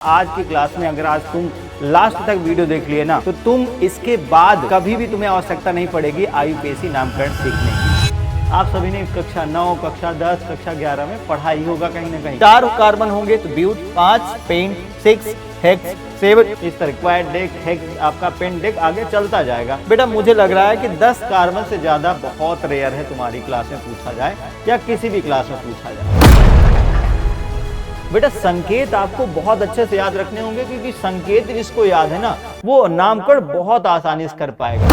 आज की क्लास में अगर आज तुम लास्ट तक वीडियो देख लिए ना तो तुम इसके बाद कभी भी तुम्हें आवश्यकता नहीं पड़ेगी आईयूपीएसी नामकरण सीखने की। आप सभी ने कक्षा 9, कक्षा 10, कक्षा 11 में पढ़ा ही होगा कहीं ना कहीं। 4 कार्बन होंगे तो ब्यूट, 5 पेंट, 6 हेक्स, 7 इस तरह क्वाड डेक, हेक्स आपका पेंट डेक आगे चलता जाएगा। बेटा मुझे लग रहा है कि 10 कार्बन से ज्यादा बहुत रेयर है तुम्हारी क्लास में पूछा जाए या किसी भी क्लास में पूछा जाए। बेटा संकेत आपको बहुत अच्छे से याद रखने होंगे क्योंकि संकेत जिसको याद है ना वो नामकरण बहुत आसानी से कर पाएगा।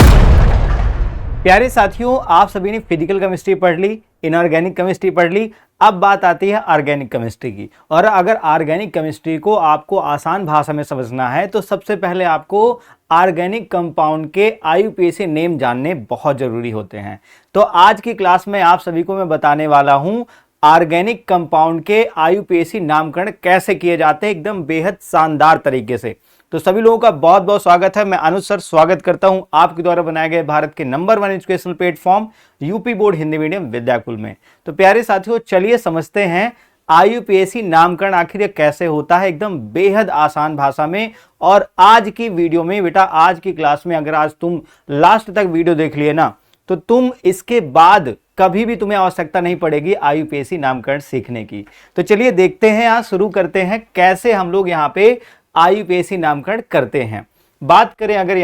प्यारे साथियों, आप सभी ने फिजिकल केमिस्ट्री पढ़ ली, इनऑर्गेनिक केमिस्ट्री पढ़ ली। अब बात आती है ऑर्गेनिक केमिस्ट्री की। और अगर ऑर्गेनिक केमिस्ट्री को आपको आसान भाषा में समझना है तो सबसे पहले आपको ऑर्गेनिक कंपाउंड के आईयूपीएसी नेम जानने बहुत जरूरी होते हैं। तो आज की क्लास में आप सभी को मैं बताने वाला हूं ऑर्गेनिक कंपाउंड के आईयूपीएसी नामकरण कैसे किए जाते हैं एकदम बेहद शानदार तरीके से। तो सभी लोगों का बहुत बहुत स्वागत है। मैं अनुज सर स्वागत करता हूं आपके द्वारा बनाए गए भारत के number 1 educational platform UP board Hindi medium Vidyakul में। तो प्यारे साथियों चलिए समझते हैं आईयूपीएसी नामकरण आखिर ये कैसे होता है एकदम बेहद आसान भाषा में। और आज की वीडियो में बेटा आज की क्लास में अगर आज तुम लास्ट तक वीडियो देख लिए ना तो तुम इसके बाद कभी भी तुम्हें आवश्यकता नहीं पड़ेगी आईयूपीएसी नामकरण सीखने की। तो चलिए देखते हैं, आज शुरू करते हैं कैसे हम लोग यहाँ पे आईयूपीएसी नामकरण करते हैं। बात करें अगर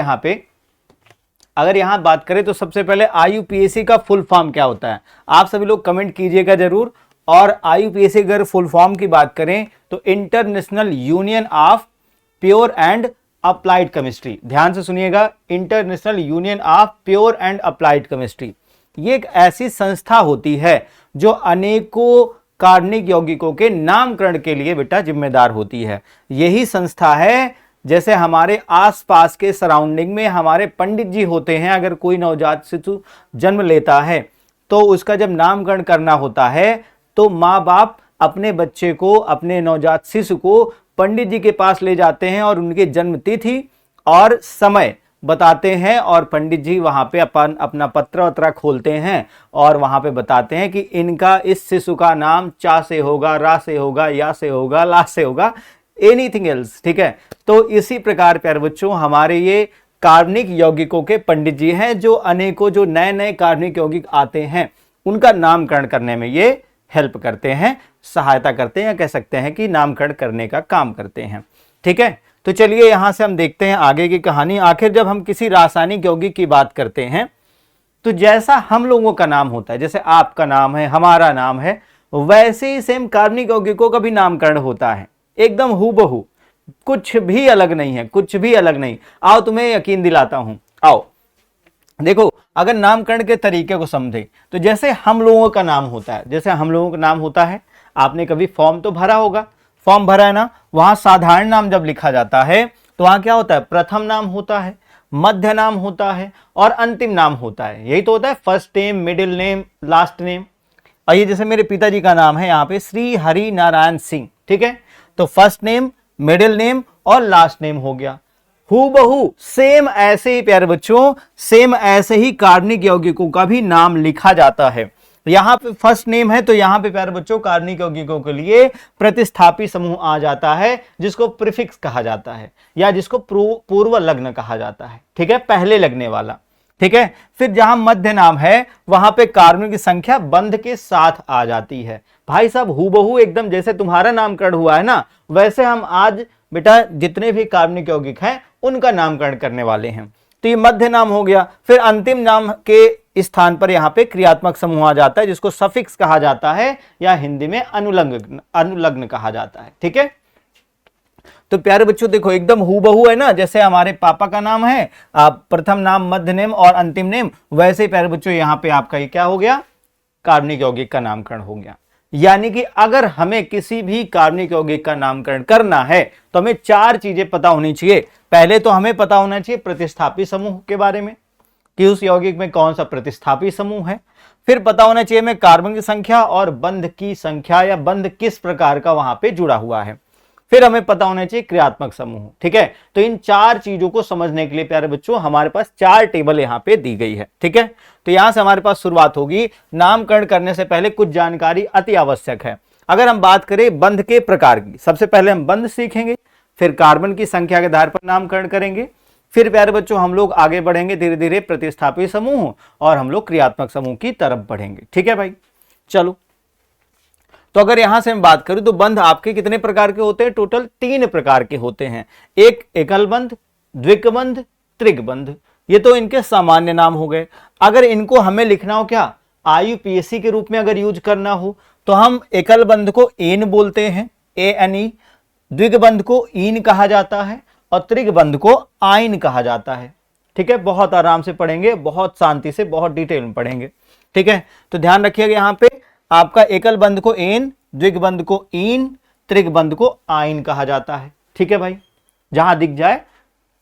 यहाँ बात करें तो सबसे पहले आईयूपीएसी का फुल फॉर्म क्या होता है आप सभी लोग कमेंट कीजिएगा जरूर। और आईयूपीएसी अगर फुल फॉर्म की बात करें तो international union of pure and applied chemistry. ध्यान से सुनिएगा, international union of pure and applied chemistry ये एक ऐसी संस्था होती है जो अनेकों कार्बनिक यौगिकों के नामकरण के लिए बेटा जिम्मेदार होती है। यही संस्था है जैसे हमारे आसपास के सराउंडिंग में हमारे पंडित जी होते हैं। अगर कोई नवजात शिशु जन्म लेता है तो उसका जब नामकरण करना होता है तो माँ बाप अपने बच्चे को, अपने नवजात शिशु को पंडित जी के पास ले जाते हैं और उनकी जन्म तिथि और समय बताते हैं और पंडित जी वहां पे अपना पत्र खोलते हैं और वहां पे बताते हैं कि इनका इस शिशु का नाम चा से होगा, रा से होगा, या से होगा, ला से होगा, एनीथिंग एल्स। ठीक है, तो इसी प्रकार प्यारे बच्चों हमारे ये कार्बनिक यौगिकों के पंडित जी हैं जो अनेकों जो नए नए कार्बनिक यौगिक आते हैं उनका नामकरण करने में ये हेल्प करते हैं, सहायता करते हैं या कह सकते हैं कि नामकरण करने का काम करते हैं। ठीक है, तो चलिए यहां से हम देखते हैं आगे की कहानी। आखिर जब हम किसी रासायनिक यौगिक की बात करते हैं तो जैसा हम लोगों का नाम होता है, जैसे आपका नाम है, हमारा नाम है, वैसे ही सेम कार्बनिक यौगिकों का भी नामकरण होता है एकदम हूबहू, कुछ भी अलग नहीं है, कुछ भी अलग नहीं। आओ तुम्हें यकीन दिलाता हूं, आओ देखो अगर नामकरण के तरीके को समझे तो जैसे हम लोगों का नाम होता है, जैसे हम लोगों का नाम होता है, आपने कभी फॉर्म तो भरा होगा, फॉर्म भरा है ना, वहां साधारण नाम जब लिखा जाता है तो वहां क्या होता है, प्रथम नाम होता है, मध्य नाम होता है और अंतिम नाम होता है। यही तो होता है first name, middle name, last name. और ये जैसे मेरे पिताजी का नाम है यहाँ पे श्री हरि नारायण सिंह। ठीक है, तो फर्स्ट नेम, मिडिल नेम और लास्ट नेम हो गया। हूबहू सेम ऐसे ही प्यारे बच्चों, सेम ऐसे ही कार्बनिक यौगिकों का भी नाम लिखा जाता है। यहां पे फर्स्ट नेम है तो यहां पे प्यारे बच्चों कार्बनिक यौगिकों के लिए प्रतिस्थापी समूह आ जाता है जिसको प्रीफिक्स कहा जाता है या जिसको पूर्व लग्न कहा जाता है। ठीक है, पहले लगने वाला। ठीक है, फिर जहां मध्य नाम है वहां पे कार्बन की संख्या बंध के साथ आ जाती है। भाई साहब हूबहू एकदम जैसे तुम्हारा नामकरण हुआ है ना वैसे हम आज बेटा जितने भी कार्बनिक यौगिक हैं उनका नामकरण करने वाले हैं। तो ये मध्य नाम हो गया। फिर अंतिम नाम के स्थान पर यहाँ पे क्रियात्मक समूह आ जाता है जिसको सफिक्स कहा जाता है या हिंदी में अनुलग्न कहा जाता है। ठीक है, तो प्यारे बच्चों देखो एकदम हूबहू है ना, जैसे हमारे पापा का नाम है, प्रथम नाम, मध्य नेम और अंतिम नेम, वैसे प्यारे बच्चों यहाँ पे आपका ये क्या हो गया, कार्बनिक यौगिक का नामकरण हो गया। यानी कि अगर हमें किसी भी कार्बनिक यौगिक का नामकरण करना है तो हमें 4 चीजें पता होनी चाहिए। पहले तो हमें पता होना चाहिए प्रतिस्थापी समूह के बारे में कि उस यौगिक में कौन सा प्रतिस्थापी समूह है। फिर पता होना चाहिए हमें कार्बन की संख्या और बंध की संख्या या बंध किस प्रकार का वहां पे जुड़ा हुआ है। फिर हमें पता होना चाहिए क्रियात्मक समूह। ठीक है, तो इन 4 चीजों को समझने के लिए प्यारे बच्चों हमारे पास 4 टेबल यहाँ पे दी गई है। ठीक है, तो यहां से हमारे पास शुरुआत होगी। नामकरण करने से पहले कुछ जानकारी अति आवश्यक है। अगर हम बात करें बंध के प्रकार की, सबसे पहले हम बंध सीखेंगे, फिर कार्बन की संख्या के आधार पर नामकरण करेंगे, फिर प्यारे बच्चों हम लोग आगे बढ़ेंगे धीरे धीरे प्रतिस्थापी समूह और हम लोग क्रियात्मक समूह की तरफ बढ़ेंगे। ठीक है भाई, चलो। तो अगर यहां से हम बात करें तो बंध आपके कितने प्रकार के होते हैं? टोटल 3 प्रकार के होते हैं। एक एकल बंध, द्विक त्रिक बंध, ये तो इनके सामान्य नाम हो गए। अगर इनको हमें लिखना हो क्या आईयूपीएसी के रूप में अगर यूज करना हो तो हम एकल बंध को एन बोलते हैं, ANE, द्विग बंध को ईन कहा जाता है और त्रिक बंध को आइन कहा जाता है। ठीक है, बहुत आराम से पढ़ेंगे, बहुत शांति से, बहुत डिटेल में पढ़ेंगे। ठीक है, तो ध्यान रखिएगा यहाँ पे आपका एकल बंध को एन, द्विग बंध को ईन, त्रिक बंध को आइन कहा जाता है। ठीक है भाई, जहां दिख जाए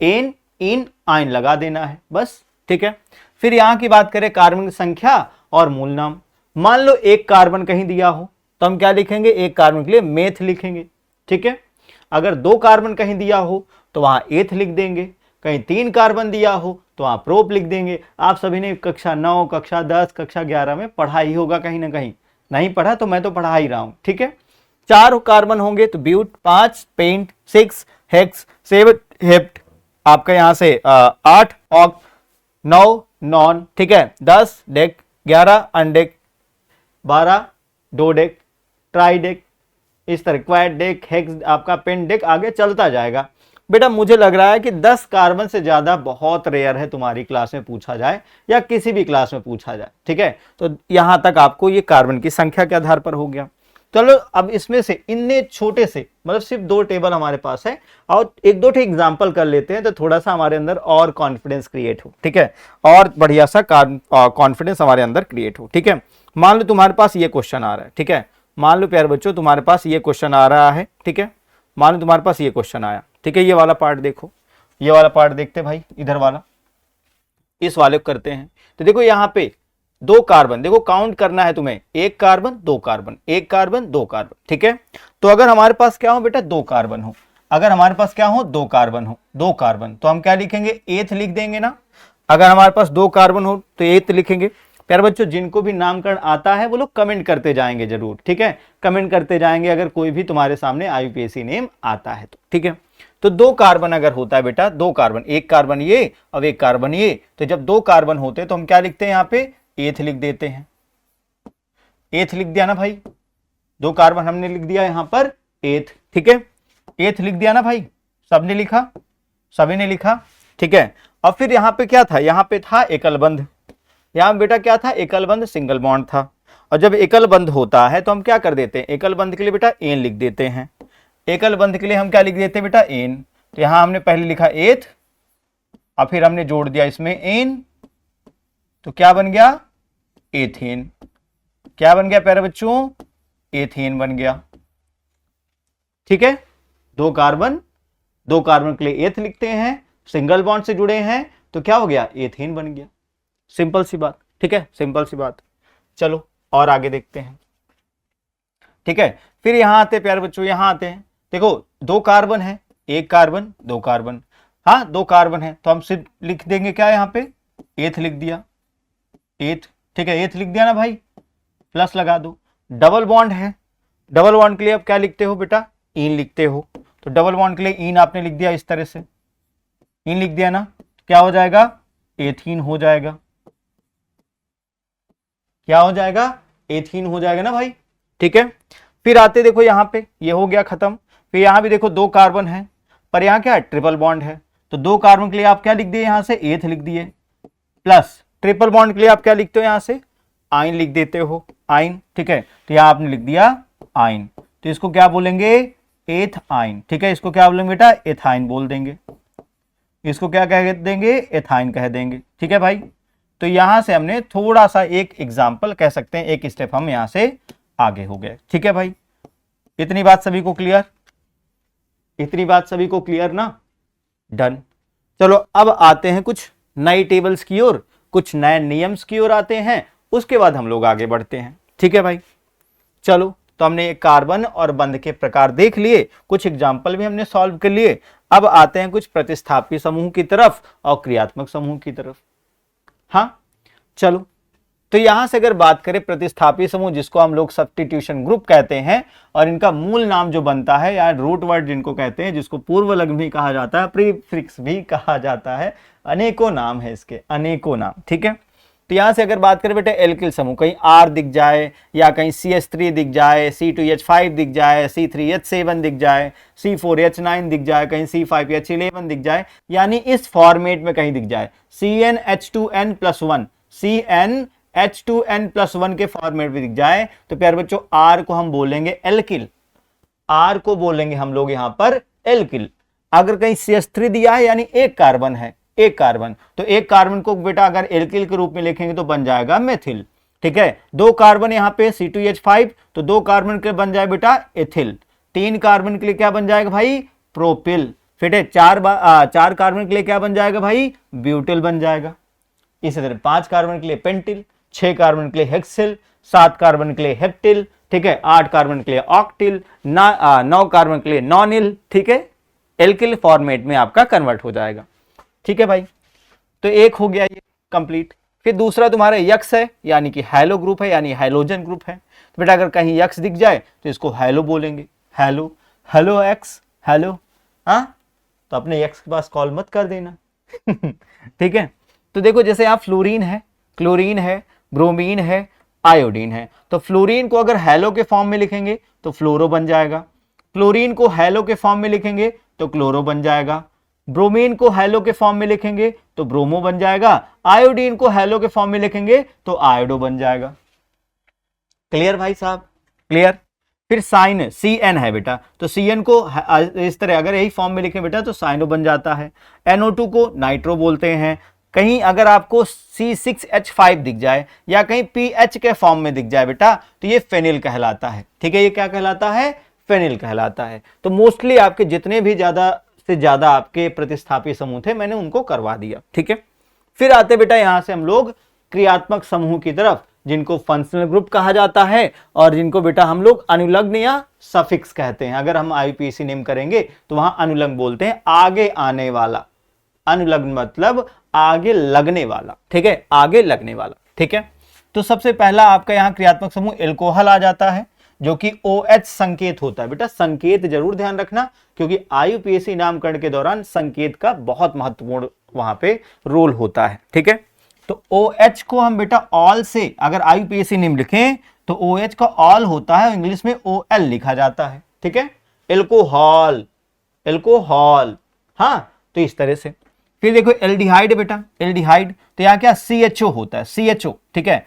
एन, इन, आइन लगा देना है बस। ठीक है, फिर यहां की बात करें कार्बन की संख्या और मूल नाम। मान लो एक कार्बन कहीं दिया हो तो हम क्या लिखेंगे? एक कार्बन के लिए मेथ लिखेंगे। ठीक है, अगर 2 कार्बन कहीं दिया हो तो वहां एथ लिख देंगे, कहीं 3 कार्बन दिया हो तो वहां प्रोप लिख देंगे। आप सभी ने कक्षा 9, कक्षा 10, कक्षा 11 में पढ़ा ही होगा कहीं ना कहीं, नहीं पढ़ा तो मैं तो पढ़ा ही रहा हूं। ठीक है, 4 कार्बन होंगे तो ब्यूट, 5 पेंट, 6 हेक्स, 7 हेप्ट, आपका यहां से 8 ऑक्ट, 9 नॉन। ठीक है, 10 डेक, 11 अनडेक, 12 डोडेक, ट्राइडेक, इस तरह क्वाड डेक, हेक्स, आपका पेन डेक, आगे चलता जाएगा। बेटा मुझे लग रहा है कि 10 कार्बन से ज्यादा बहुत रेयर है तुम्हारी क्लास में पूछा जाए या किसी भी क्लास में पूछा जाए। ठीक है, तो यहां तक आपको ये कार्बन की संख्या के आधार पर हो गया। चलो अब इसमें से इतने छोटे से मतलब सिर्फ 2 टेबल हमारे पास है और 1-2 एग्जाम्पल कर लेते हैं तो थोड़ा सा हमारे अंदर और कॉन्फिडेंस क्रिएट हो। ठीक है, और बढ़िया सा कॉन्फिडेंस हमारे अंदर क्रिएट हो। ठीक है, मान लो तुम्हारे पास ये क्वेश्चन आ रहा है। ठीक है, मान लो प्यारे बच्चों तुम्हारे पास ये क्वेश्चन आ रहा है। ठीक है, मान लो तुम्हारे पास ये क्वेश्चन आया। ठीक है, ये वाला पार्ट देखो, ये वाला पार्ट देखते भाई, इधर वाला, इस वाले को करते हैं। तो देखो यहाँ पे 2 कार्बन, देखो काउंट करना है तुम्हें, 1 कार्बन 2 कार्बन, 1 कार्बन 2 कार्बन। ठीक है, तो अगर हमारे पास क्या हो बेटा 2 कार्बन हो, अगर हमारे पास क्या हो 2 कार्बन हो, 2 कार्बन, तो हम क्या लिखेंगे? एथ लिख देंगे ना। अगर हमारे पास 2 कार्बन हो तो एथ लिखेंगे। प्यारे बच्चों जिनको भी नामकरण आता है वो लोग कमेंट करते जाएंगे जरूर। ठीक है, कमेंट करते जाएंगे अगर कोई भी तुम्हारे सामने आईयूपीएसी नेम आता है तो। ठीक है, तो 2 कार्बन अगर होता है बेटा, 2 कार्बन, 1 कार्बन ये और 1 कार्बन ये, तो जब 2 कार्बन होते हैं तो हम क्या लिखते हैं? यहाँ पे एथ लिख देते हैं। एथ लिख दिया ना भाई, 2 कार्बन हमने लिख दिया यहां पर एथ। ठीक है, एथ लिख दिया ना भाई, सबने लिखा, सभी ने लिखा। ठीक है, अब फिर यहां पे क्या था? यहां पे था एकल बंध। यहां बेटा क्या था? एकल बंध, सिंगल बॉन्ड था। और जब एकल बंध होता है तो हम क्या कर देते हैं? एकल बंध के लिए बेटा एन लिख देते हैं। एकल बंध के लिए हम क्या लिख देते हैं बेटा? एन। तो यहां हमने पहले लिखा एथ और फिर हमने जोड़ दिया इसमें एन, तो क्या बन गया? एथेन। क्या बन गया प्यारे बच्चों? एथेन बन गया। ठीक है, 2 कार्बन, 2 कार्बन के लिए एथ लिखते हैं, सिंगल बॉन्ड से जुड़े हैं तो क्या हो गया? एथेन बन गया। सिंपल सी बात। ठीक है, सिंपल सी बात। चलो और आगे देखते हैं। ठीक है, फिर यहां आते हैं प्यारे बच्चों, यहां आते हैं। देखो 2 कार्बन है, 1 कार्बन 2 कार्बन, हाँ 2 कार्बन है तो हम सिर्फ लिख देंगे क्या? यहाँ पे एथ लिख दिया, एथ। ठीक है, एथ लिख दिया ना भाई, प्लस लगा दो। डबल बॉन्ड है, डबल बॉन्ड के लिए आप क्या लिखते हो बेटा? इन लिखते हो। तो डबल बॉन्ड के लिए इन आपने लिख दिया इस तरह से, इन लिख दिया ना, क्या हो जाएगा? एथीन हो जाएगा। क्या हो जाएगा? एथीन हो जाएगा ना भाई। ठीक है, फिर आते देखो यहाँ पे, ये हो गया खत्म। फिर यहाँ भी देखो 2 कार्बन है पर यहाँ क्या है? ट्रिपल बॉन्ड है। तो 2 कार्बन के लिए आप क्या लिख दिए? यहाँ से एथ लिख दिए, प्लस ट्रिपल बॉन्ड के लिए आप क्या लिखते हो? यहाँ से आइन लिख देते हो, आइन। ठीक है, तो यहाँ आपने लिख दिया आइन, तो इसको क्या बोलेंगे? एथ आइन। ठीक है, इसको क्या बोलेंगे बेटा? एथाइन बोल देंगे। इसको क्या कह देंगे? एथाइन कह देंगे। ठीक है भाई, तो यहां से हमने थोड़ा सा एक एग्जाम्पल कह सकते हैं, एक स्टेप हम यहां से आगे हो गए। ठीक है भाई, इतनी बात सभी को क्लियर? इतनी बात सभी को क्लियर ना? डन। चलो अब आते हैं कुछ नई टेबल्स की ओर, कुछ नए नियम्स की ओर आते हैं, उसके बाद हम लोग आगे बढ़ते हैं। ठीक है भाई, चलो तो हमने कार्बन और बंध के प्रकार देख लिए, कुछ एग्जाम्पल भी हमने सॉल्व कर लिए। अब आते हैं कुछ प्रतिस्थापी समूह की तरफ और क्रियात्मक समूह की तरफ। हाँ चलो, तो यहां से अगर बात करें प्रतिस्थापी समूह जिसको हम लोग सब्स्टिट्यूशन ग्रुप कहते हैं, और इनका मूल नाम जो बनता है या रूट वर्ड जिनको कहते हैं, जिसको पूर्व लग्न भी कहा जाता है, प्रीफिक्स भी कहा जाता है, अनेकों नाम है इसके, अनेकों नाम। ठीक है, तो यहां से अगर बात करें बेटे एल्किल समूह, कहीं R दिख जाए या कहीं CH3 दिख जाए, C2H5 दिख जाए, C3H7 दिख जाए, C4H9 दिख जाए, कहीं C5H11 दिख जाए, यानी इस फॉर्मेट में कहीं दिख जाए, CnH2n+1 CnH2n+1 के फॉर्मेट में दिख जाए, तो प्यारे बच्चों R को हम बोलेंगे एल्किल, R को बोलेंगे हम लोग यहां पर एल्किल। अगर कहीं CH3 दिया है यानी एक कार्बन है, एक कार्बन, तो एक कार्बन को बेटा अगर एल्किल के रूप में लिखेंगे तो बन जाएगा मेथिल। ठीक है, दो कार्बन यहां पे C2H5, तो दो कार्बन के लिए बन जाए बेटा एथिल, तीन कार्बन के लिए क्या बन जाएगा भाई प्रोपिल, फिर चार कार्बन के लिए क्या बन जाएगा भाई ब्यूटिल बन जाएगा। इसी तरह 5 कार्बन के लिए पेंटिल, 6 कार्बन के लिए हेक्सिल, 7 कार्बन के लिए हेप्टिल, ठीक है, 8 कार्बन के लिए ऑक्टिल, 9 कार्बन के लिए नॉनिल। ठीक है, एल्किल फॉर्मेट में आपका कन्वर्ट हो जाएगा। ठीक है भाई, तो एक हो गया ये कंप्लीट। फिर दूसरा तुम्हारा यक्स है, यानी कि हैलो ग्रुप है, यानी हैलोजन ग्रुप है। तो बेटा अगर कहीं यक्स दिख जाए तो इसको हैलो बोलेंगे, हैलो, हेलो एक्स, हैलो। हाँ, तो अपने यक्स के पास कॉल मत कर देना। ठीक है, तो देखो जैसे आप फ्लोरीन है, क्लोरीन है, ब्रोमीन है, आयोडीन है, तो फ्लोरीन को अगर हैलो के फॉर्म में लिखेंगे तो फ्लोरो बन जाएगा, क्लोरीन को हैलो के फॉर्म में लिखेंगे तो क्लोरो बन जाएगा, ब्रोमीन को हैलो के फॉर्म में लिखेंगे तो ब्रोमो बन जाएगा, आयोडीन को हैलो के फॉर्म में लिखेंगे तो आयोडो बन जाएगा। क्लियर भाई साहब, क्लियर। फिर साइन Cn है बेटा, तो Cn को इस तरह अगर यही फॉर्म में लिखें बेटा तो साइनो बन जाता है। NO2 को नाइट्रो बोलते हैं। कहीं अगर आपको C6H5 दिख जाए या कहीं PH के फॉर्म में दिख जाए बेटा तो ये फेनिल कहलाता है। ठीक है, ये क्या कहलाता है, फेनिल कहलाता है। तो मोस्टली आपके जितने भी ज्यादा से ज्यादा आपके प्रतिस्थापी समूह थे मैंने उनको करवा दिया। ठीक है, फिर आते बेटा यहां से हम लोग क्रियात्मक समूह की तरफ, जिनको फंक्शनल ग्रुप कहा जाता है और जिनको बेटा हम लोग अनुलग्न या सफिक्स कहते हैं। अगर हम IUPAC नेम करेंगे तो वहां अनुलग्न बोलते हैं, आगे आने वाला। अनुलग्न मतलब आगे लगने वाला। ठीक है, आगे लगने वाला। ठीक है, तो सबसे पहला आपका यहां क्रियात्मक समूह एल्कोहल आ जाता है, जो कि OH संकेत होता है। बेटा संकेत जरूर ध्यान रखना, क्योंकि IUPAC नामकरण के दौरान संकेत का बहुत महत्वपूर्ण वहां पे रोल होता है। ठीक है, तो OH को हम बेटा ऑल से अगर IUPAC नेम लिखें तो OH का ऑल होता है, इंग्लिश में OL लिखा जाता है। ठीक है, एल्कोहल, एल्कोहल। हाँ, तो इस तरह से। फिर देखो एल्डिहाइड बेटा, एल्डिहाइड, तो यहाँ क्या CHO होता है, CHO। ठीक है,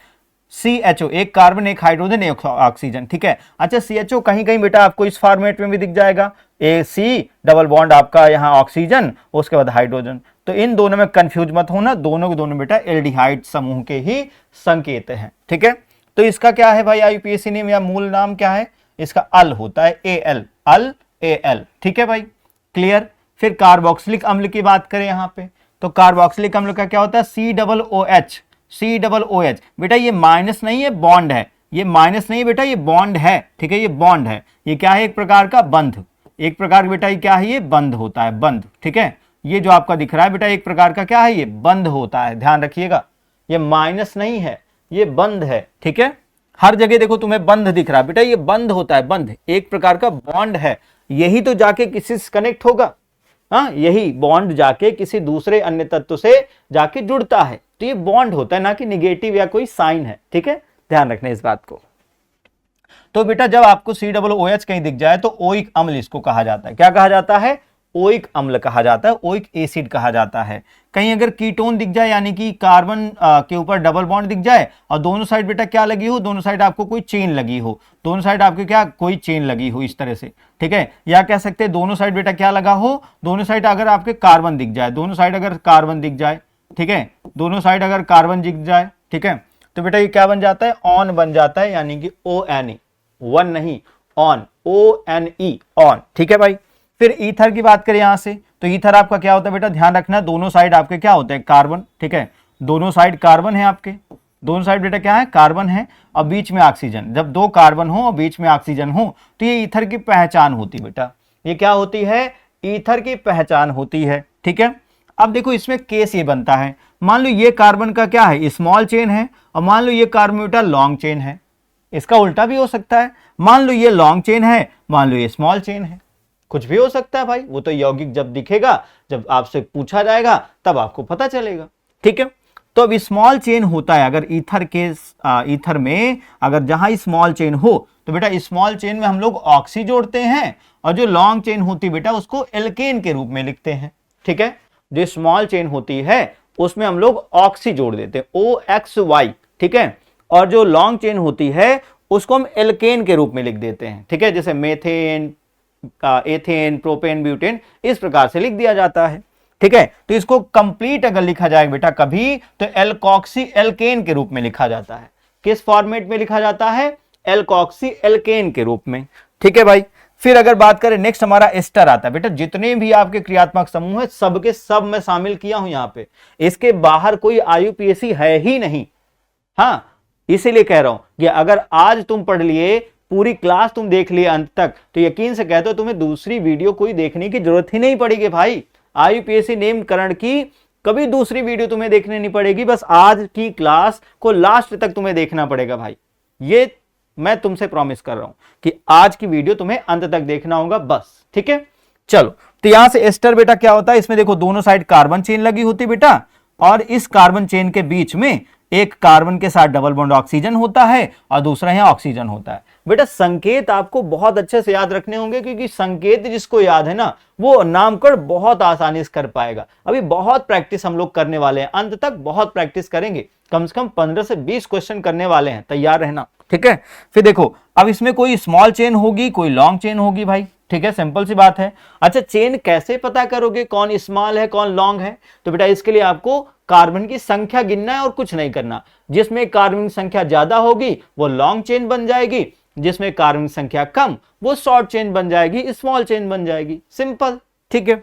CHO, एक कार्बन, एक हाइड्रोजन, एक ऑक्सीजन। ठीक है, अच्छा CHO कहीं कहीं बेटा आपको इस फॉर्मेट में भी दिख जाएगा, AC डबल बॉन्ड आपका यहाँ ऑक्सीजन, उसके बाद हाइड्रोजन। तो इन दोनों में कंफ्यूज मत होना, दोनों के दोनों बेटा एल्डिहाइड समूह के ही संकेत हैं। ठीक है, तो इसका क्या है भाई IUPAC नेम या मूल नाम क्या है, इसका अल होता है, AL, अल AL। ठीक है भाई, क्लियर। फिर कार्बोक्सिलिक अम्ल की बात करें यहां पे, तो कार्बोक्सिलिक अम्ल का क्या होता है, COOH, COOH। बेटा ये माइनस नहीं है, बॉन्ड है, ये माइनस नहीं है बेटा, ये बॉन्ड है। ठीक है, ये बॉन्ड है, ये क्या है, एक प्रकार का बंध, एक प्रकार बेटा ये क्या है, ये बंध होता है, बंध। ठीक है, ये जो आपका दिख रहा है बेटा एक प्रकार का क्या है, ये बंध होता है, ध्यान रखिएगा, ये माइनस नहीं है, ये बंध है। ठीक है, हर जगह देखो तुम्हें बंध दिख रहा है बेटा, ये बंध होता है, बंध एक प्रकार का बॉन्ड है, यही तो जाके किसी से कनेक्ट होगा। हाँ, यही बॉन्ड जाके किसी दूसरे अन्य तत्व से जाके जुड़ता है, तो ये बॉन्ड होता है, ना कि निगेटिव या कोई साइन है। ठीक है, ध्यान रखना इस बात को। तो बेटा जब आपको COOH कहीं दिख जाए तो ओइक अम्ल इसको कहा जाता है। क्या कहा जाता है, ओइक अम्ल कहा जाता है, ओइक एसिड कहा जाता है। कहीं अगर कीटोन दिख जाए, यानी कि कार्बन के ऊपर डबल बॉन्ड दिख जाए और दोनों साइड बेटा क्या लगी हो, दोनों साइड आपको कोई चेन लगी हो, दोनों साइड आपके क्या कोई चेन लगी हो इस तरह से। ठीक है, या कह सकते हैं दोनों साइड बेटा क्या लगा हो, दोनों साइड अगर आपके कार्बन दिख जाए, दोनों साइड अगर कार्बन दिख जाए, ठीक है, दोनों साइड अगर कार्बन दिख जाए, ठीक है, तो बेटा ये क्या बन जाता है, ऑन बन जाता है, यानी कि ONE, वन नहीं, ऑन, ONE, ऑन। ठीक है भाई। फिर ईथर की बात करें यहां से, तो ईथर आपका क्या होता है बेटा, ध्यान रखना, दोनों साइड आपके क्या होते हैं, कार्बन। ठीक है, दोनों साइड कार्बन है आपके, दोनों साइड बेटा क्या है, कार्बन है, और बीच में ऑक्सीजन। जब दो कार्बन हो और बीच में ऑक्सीजन हो तो ये ईथर की पहचान होती है बेटा, ये क्या होती है, ईथर की पहचान होती है। ठीक है, अब देखो इसमें केस ये बनता है, मान लो ये कार्बन का क्या है, स्मॉल चेन है, और मान लो ये कार्बन बेटा लॉन्ग चेन है। इसका उल्टा भी हो सकता है, मान लो ये लॉन्ग चेन है, मान लो ये स्मॉल चेन है, कुछ भी हो सकता है भाई। वो तो यौगिक जब दिखेगा, जब आपसे पूछा जाएगा तब आपको पता चलेगा, ठीक है। तो अब स्मॉल चेन होता है, अगर ईथर में अगर जहां स्मॉल चेन हो तो बेटा स्मॉल चेन में हम लोग ऑक्सी जोड़ते हैं, और जो लॉन्ग चेन होती बेटा उसको एल्केन के रूप में लिखते हैं, ठीक है। जो स्मॉल चेन होती है उसमें हम लोग ऑक्सी जोड़ देते हैं, OXY, ठीक है। और जो लॉन्ग चेन होती है उसको हम एल्केन के रूप में लिख देते हैं, ठीक है। जैसे मेथेन, एथेन, प्रोपेन, ब्यूटेन, इस प्रकार से लिख दिया जाता है, ठीक है। तो इसको कंप्लीट अगर लिखा जाए बेटा कभी, तो एल्कोक्सी एल्केन के रूप में लिखा जाता है। किस फॉर्मेट में लिखा जाता है, एल्कोक्सी एल्केन के रूप में, ठीक है भाई। फिर अगर बात करें नेक्स्ट हमारा एस्टर आता है बेटा। जितने भी आपके क्रियात्मक समूह है सबके सब मैं शामिल किया हूं यहां पे, इसके बाहर कोई आईयूपीएसी है ही नहीं। हाँ, इसीलिए कह रहा हूं कि अगर आज तुम पढ़ लिए, पूरी क्लास तुम देख लिए अंत तक, तो यकीन से कहते हो तुम्हें दूसरी वीडियो कोई देखने की जरूरत ही नहीं पड़ेगी भाई। आईयूपीएसी नामकरण की कभी दूसरी वीडियो तुम्हें देखने नहीं पड़ेगी, बस आज की क्लास को लास्ट तक तुम्हें देखना पड़ेगा भाई। ये मैं तुमसे प्रॉमिस कर रहा हूं कि आज की वीडियो तुम्हें अंत तक देखना होगा बस, ठीक है। चलो, तो यहां से एस्टर बेटा क्या होता है, इसमें देखो दोनों साइड कार्बन चेन लगी होती बेटा, और इस कार्बन चेन के बीच में एक कार्बन के साथ डबल बॉन्ड ऑक्सीजन होता है और दूसरा यहां ऑक्सीजन होता है। बेटा संकेत आपको बहुत अच्छे से याद रखने होंगे, क्योंकि संकेत जिसको याद है ना वो नामकरण बहुत आसानी से कर पाएगा। अभी बहुत प्रैक्टिस हम लोग करने वाले हैं, अंत तक बहुत प्रैक्टिस करेंगे, कम से कम 15 से 20 क्वेश्चन करने वाले हैं, तैयार रहना, ठीक है। फिर देखो अब इसमें कोई स्मॉल चेन होगी, कोई लॉन्ग चेन होगी भाई, ठीक है, सिंपल सी बात है। अच्छा, चेन कैसे पता करोगे कौन स्मॉल है कौन लॉन्ग है, तो बेटा इसके लिए आपको कार्बन की संख्या गिनना है और कुछ नहीं करना। जिसमें कार्बन की संख्या ज्यादा होगी वो लॉन्ग चेन बन जाएगी, जिसमें कार्बन की संख्या कम वो शॉर्ट चेन बन जाएगी, स्मॉल चेन बन जाएगी, सिंपल, ठीक है।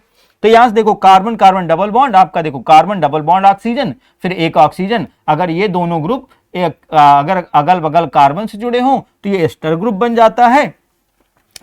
तो यहां से देखो कार्बन कार्बन डबल बॉन्ड, आपका देखो कार्बन डबल बॉन्ड ऑक्सीजन, फिर एक ऑक्सीजन, अगर ये दोनों ग्रुप अगर अगल बगल कार्बन से जुड़े हों तो ये एस्टर ग्रुप बन जाता है।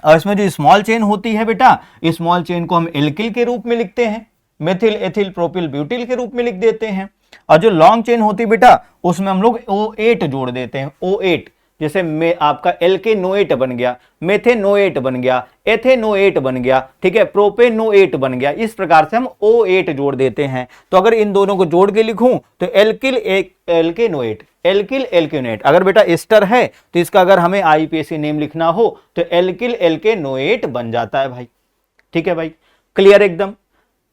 और इसमें जो स्मॉल चेन होती है बेटा, स्मॉल चेन को हम एल्किल के रूप में लिखते हैं, मेथिल, एथिल, प्रोपिल, ब्यूटिल के रूप में लिख देते हैं। और जो लॉन्ग चेन होती है बेटा उसमें हम लोग O8 जोड़ देते हैं, O8, जैसे में आपका एल्केनोएट बन गया, मेथेनोएट बन गया, एथेनोएट बन गया, ठीक है, प्रोपेनोएट बन गया, इस प्रकार से हम O8 जोड़ देते हैं। तो अगर इन दोनों को जोड़ के लिखूं तो एल्किल एल्केनोएट, एल्किल एल्केनोएट। अगर बेटा एस्टर है तो इसका अगर हमें आईयूपीएसी नेम लिखना हो तो एल्किल एल्केनोएट बन जाता है भाई, ठीक है भाई, क्लियर एकदम।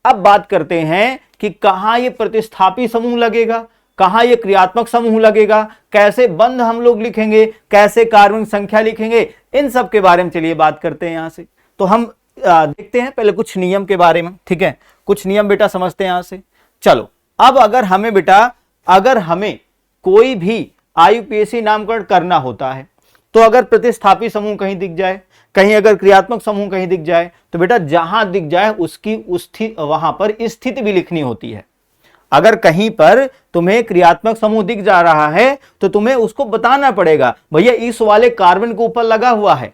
अब बात करते हैं कि कहां ये प्रतिस्थापी समूह लगेगा, कहां ये क्रियात्मक समूह लगेगा, कैसे बंध हम लोग लिखेंगे, कैसे कार्बन संख्या लिखेंगे, इन सब के बारे में चलिए बात करते हैं यहां से। तो हम देखते हैं पहले कुछ नियम के बारे में, ठीक है, कुछ नियम बेटा समझते हैं यहां से। चलो, अब अगर हमें बेटा, अगर हमें कोई भी आईयूपीएसी नामकरण करना होता है तो अगर प्रतिस्थापी समूह कहीं दिख जाए, कहीं अगर क्रियात्मक समूह कहीं दिख जाए, तो बेटा जहां दिख जाए उसकी वहां पर स्थिति भी लिखनी होती है। अगर कहीं पर तुम्हें क्रियात्मक समूह दिख जा रहा है तो तुम्हें उसको बताना पड़ेगा, भैया इस वाले कार्बन के ऊपर लगा हुआ है,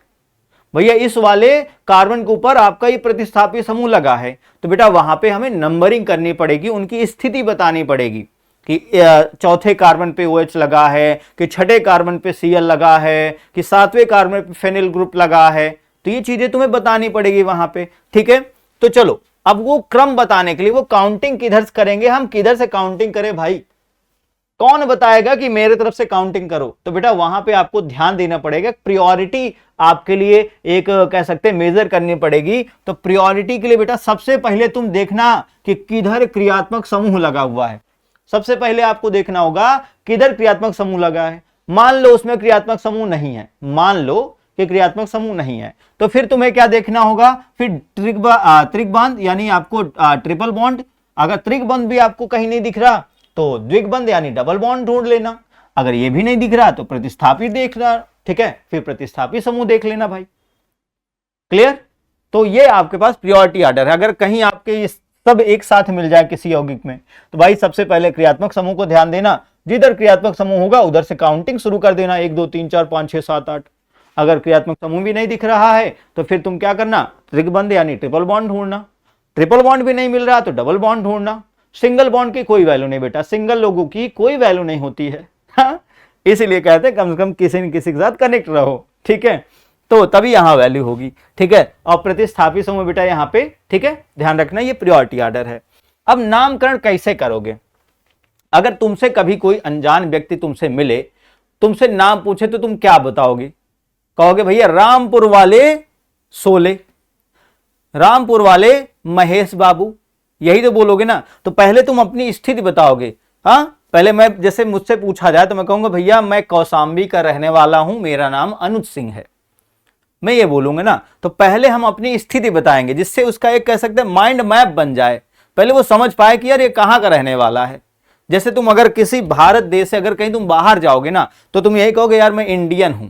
भैया इस वाले कार्बन के ऊपर आपका ये प्रतिस्थापी समूह लगा है। तो बेटा वहां पे हमें नंबरिंग करनी पड़ेगी, उनकी स्थिति बतानी पड़ेगी कि चौथे कार्बन पे OH लगा है, कि छठे कार्बन पे Cl लगा है, कि सातवें कार्बन पे फेनिल ग्रुप लगा है। तो ये चीजें तुम्हें बतानी पड़ेगी वहां पे, ठीक है। तो चलो, अब वो क्रम बताने के लिए वो काउंटिंग किधर से करेंगे, हम किधर से काउंटिंग करें भाई, कौन बताएगा कि मेरे तरफ से काउंटिंग करो। तो बेटा वहां पे आपको ध्यान देना पड़ेगा, प्रायोरिटी आपके लिए एक कह सकते हैं मेजर करनी पड़ेगी। तो प्रायोरिटी के लिए बेटा सबसे पहले तुम देखना कि किधर क्रियात्मक समूह लगा हुआ है। सबसे पहले आपको देखना होगा किधर क्रियात्मक समूह लगा है। मान लो उसमें क्रियात्मक समूह नहीं है, मान लो कि क्रियात्मक समूह नहीं है, तो फिर तुम्हें क्या देखना होगा, फिर त्रिकबंध यानी आपको ट्रिपल बॉन्ड, अगर त्रिकबंध भी आपको कहीं नहीं दिख रहा तो द्विगबंध यानी डबल बॉन्ड ढूंढ लेना, अगर ये भी नहीं दिख रहा तो प्रतिस्थापी देखना, ठीक है, फिर प्रतिस्थापी समूह देख लेना भाई, क्लियर। तो ये आपके पास प्रियोरिटी ऑर्डर है। अगर कहीं आपके सब एक साथ मिल जाए किसी यौगिक में तो भाई सबसे पहले क्रियात्मक समूह को ध्यान देना, जिधर क्रियात्मक समूह होगा उधर से काउंटिंग शुरू कर देना, 1 2 3 4 5 6 7 8। अगर क्रियात्मक समूह भी नहीं दिख रहा है तो फिर तुम क्या करना, त्रिकबंध यानी ट्रिपल बॉन्ड ढूंढना, ट्रिपल बॉन्ड भी नहीं मिल रहा तो डबल बॉन्ड ढूंढना, सिंगल बॉन्ड की कोई वैल्यू नहीं बेटा, सिंगल लोगों की कोई वैल्यू नहीं होती है। हाँ? इसीलिए कहते हैं कम से कम किसी न किसी के साथ कनेक्ट रहो, ठीक है, तो तभी यहां वैल्यू होगी, ठीक है। और प्रतिस्थापी समूह बेटा यहां पे, ठीक है, ध्यान रखना ये प्रायोरिटी ऑर्डर है। अब नामकरण कैसे करोगे? अगर तुमसे कभी कोई अनजान व्यक्ति तुमसे मिले, तुमसे नाम पूछे, तो तुम क्या बताओगे? कहोगे भैया रामपुर वाले सोले, रामपुर वाले महेश बाबू, यही तो बोलोगे ना। तो पहले तुम अपनी स्थिति बताओगे। हाँ, पहले मैं, जैसे मुझसे पूछा जाए तो मैं कहूंगा भैया मैं कौशाम्बी का रहने वाला हूं, मेरा नाम अनुज सिंह है, मैं ये बोलूंगा ना। तो पहले हम अपनी स्थिति बताएंगे, जिससे उसका एक कह सकते हैं माइंड मैप बन जाए, पहले वो समझ पाए कि यार ये कहां का रहने वाला है। जैसे तुम अगर किसी भारत देश से अगर कहीं तुम बाहर जाओगे ना, तो तुम यही कहोगे यार मैं इंडियन हूं,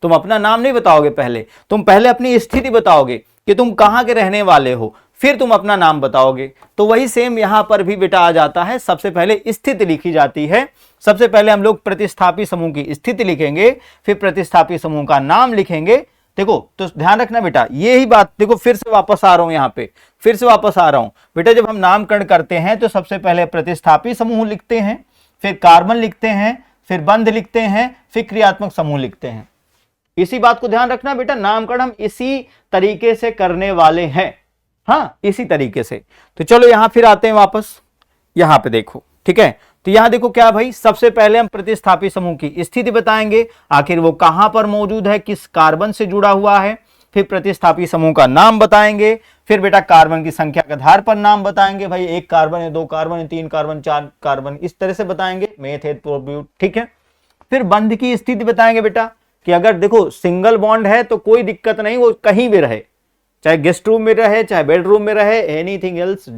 तुम अपना नाम नहीं बताओगे, पहले तुम पहले अपनी स्थिति बताओगे कि तुम कहां के रहने वाले हो, फिर तुम अपना नाम बताओगे। तो वही सेम यहां पर भी बेटा आ जाता है, सबसे पहले स्थिति लिखी जाती है। सबसे पहले हम लोग प्रतिस्थापी समूह की स्थिति लिखेंगे, फिर प्रतिस्थापी समूह का नाम लिखेंगे। देखो तो ध्यान रखना बेटा, ये ही बात देखो, फिर से वापस आ रहा हूं, यहां पे फिर से वापस आ रहा हूं बेटा। जब हम नामकरण करते हैं तो सबसे पहले प्रतिस्थापी समूह लिखते हैं, फिर कार्बन लिखते हैं, फिर बंध लिखते हैं, फिर क्रियात्मक समूह लिखते हैं। इसी बात को ध्यान रखना बेटा, नामकरण हम इसी तरीके से करने वाले हैं। हाँ, इसी तरीके से। तो चलो यहां फिर आते हैं वापस, यहां पे देखो, ठीक है। तो यहां देखो क्या भाई, सबसे पहले हम प्रतिस्थापी समूह की स्थिति बताएंगे, आखिर वो कहां पर मौजूद है, किस कार्बन से जुड़ा हुआ है। फिर प्रतिस्थापी समूह का नाम बताएंगे, फिर बेटा कार्बन की संख्या के आधार पर नाम बताएंगे, भाई 1 कार्बन है, 2 कार्बन है, 3 कार्बन, 4 कार्बन, इस तरह से बताएंगे, मेथ, प्रोब्यूट, ठीक है। फिर बंध की स्थिति बताएंगे बेटा, कि अगर देखो सिंगल बॉन्ड है तो कोई दिक्कत नहीं, वो कहीं भी रहे, चाहे गेस्ट रूम में रहे, चाहे बेडरूम में रहे, anything else